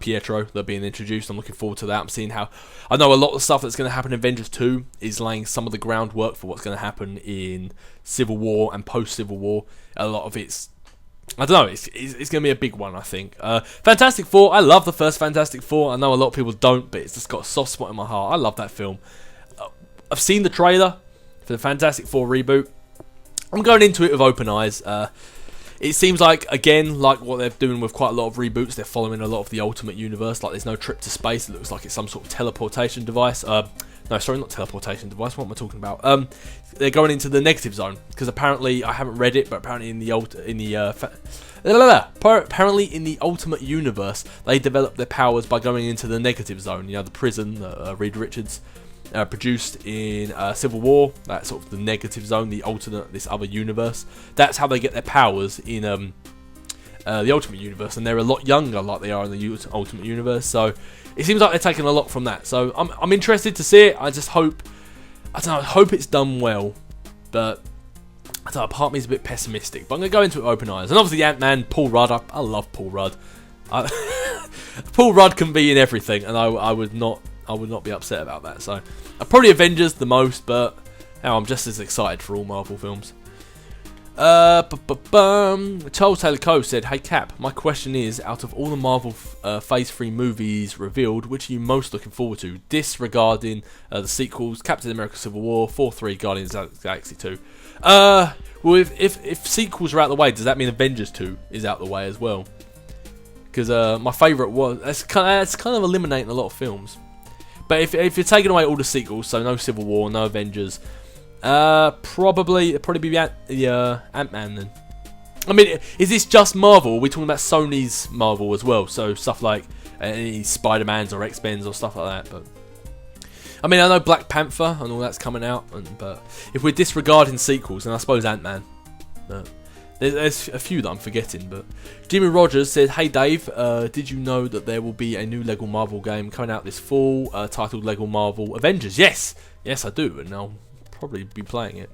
Pietro that are being introduced. I'm looking forward to that. I'm seeing how I know a lot of the stuff that's going to happen in Avengers 2 is laying some of the groundwork for what's going to happen in Civil War and post-Civil War. A lot of it's, I don't know, it's going to be a big one, I think. Fantastic Four, I love the first Fantastic Four. I know a lot of people don't, but it's just got a soft spot in my heart. I love that film. I've seen the trailer for the Fantastic Four reboot. I'm going into it with open eyes. It seems like, again, like what they're doing with quite a lot of reboots, they're following a lot of the Ultimate Universe. Like, there's no trip to space. It looks like it's some sort of teleportation device. No, sorry, not teleportation device. What am I talking about? They're going into the negative zone because apparently, I haven't read it, but apparently in the Ultimate Universe, they develop their powers by going into the negative zone. You know, the prison that Reed Richards produced in Civil War, that's sort of the negative zone, the alternate, this other universe. That's how they get their powers in the Ultimate Universe, and they're a lot younger like they are in the Ultimate Universe, so it seems like they're taking a lot from that. So I'm interested to see it. I just hope, I hope it's done well, but I don't know, part of me is a bit pessimistic, but I'm going to go into it with open eyes. And obviously Ant-Man, Paul Rudd, I love Paul Rudd. Paul Rudd can be in everything, and I would not be upset about that. So probably Avengers the most, but I'm just as excited for all Marvel films. Charles Taylor Coe said, "Hey Cap, my question is, out of all the Marvel Phase 3 movies revealed, which are you most looking forward to? Disregarding the sequels, Captain America Civil War, 4-3, Guardians of the Galaxy 2. Well, if sequels are out the way, does that mean Avengers 2 is out the way as well? Because my favourite was... That's kind of eliminating a lot of films. But if you're taking away all the sequels, so no Civil War, no Avengers... it'd probably be Ant-Man then. I mean, is this just Marvel? Or are we talking about Sony's Marvel as well? So stuff like any Spider-Mans or X-Men's or stuff like that. But I mean, I know Black Panther and all that's coming out, but if we're disregarding sequels, then I suppose Ant-Man. But there's a few that I'm forgetting. But Jimmy Rogers said, "Hey Dave, did you know that there will be a new Lego Marvel game coming out this fall, titled Lego Marvel Avengers?" Yes, I do, and I'll probably be playing it.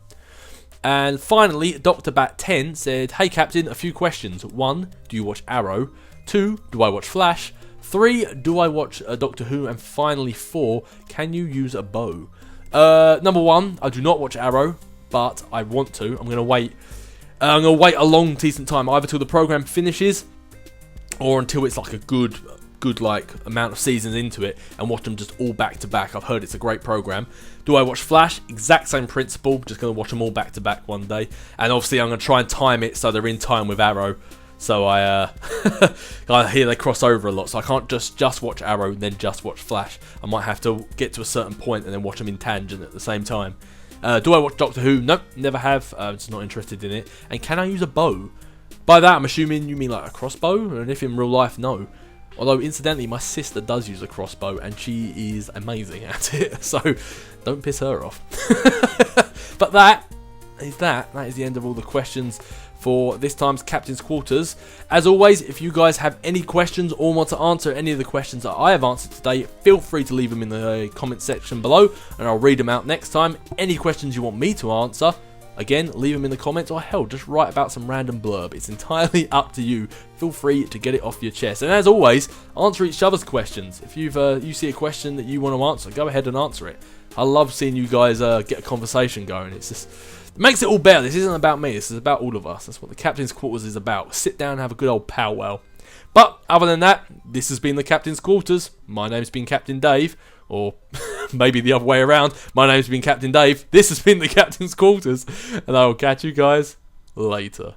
And finally, Dr. Bat 10 said, "Hey Captain, a few questions. 1, do you watch Arrow? 2, do I watch Flash? 3, do I watch Doctor Who? And finally 4, can you use a bow?" Number 1, I do not watch Arrow, but I want to. I'm gonna wait a long decent time, either till the program finishes or until it's like a good like amount of seasons into it, and watch them just all back to back. I've heard it's a great program. Do I watch Flash? Exact same principle, just going to watch them all back to back one day, and obviously I'm going to try and time it so they're in time with Arrow, so I hear they cross over a lot, so I can't just watch Arrow and then just watch Flash. I might have to get to a certain point and then watch them in tangent at the same time. Do I watch Doctor Who? Nope, never have. Just not interested in it. And can I use a bow? By that I'm assuming you mean like a crossbow, and if in real life, no. Although, incidentally, my sister does use a crossbow, and she is amazing at it, so don't piss her off. But that is the end of all the questions for this time's Captain's Quarters. As always, if you guys have any questions or want to answer any of the questions that I have answered today, feel free to leave them in the comment section below, and I'll read them out next time. Any questions you want me to answer, again, leave them in the comments, or hell, just write about some random blurb. It's entirely up to you. Feel free to get it off your chest. And as always, answer each other's questions. If you see a question that you want to answer, go ahead and answer it. I love seeing you guys get a conversation going. It makes it all better. This isn't about me. This is about all of us. That's what the Captain's Quarters is about. Sit down and have a good old powwow. But other than that, this has been the Captain's Quarters. My name's been Captain Dave. Or maybe the other way around. My name's been Captain Dave. This has been the Captain's Quarters. And I will catch you guys later.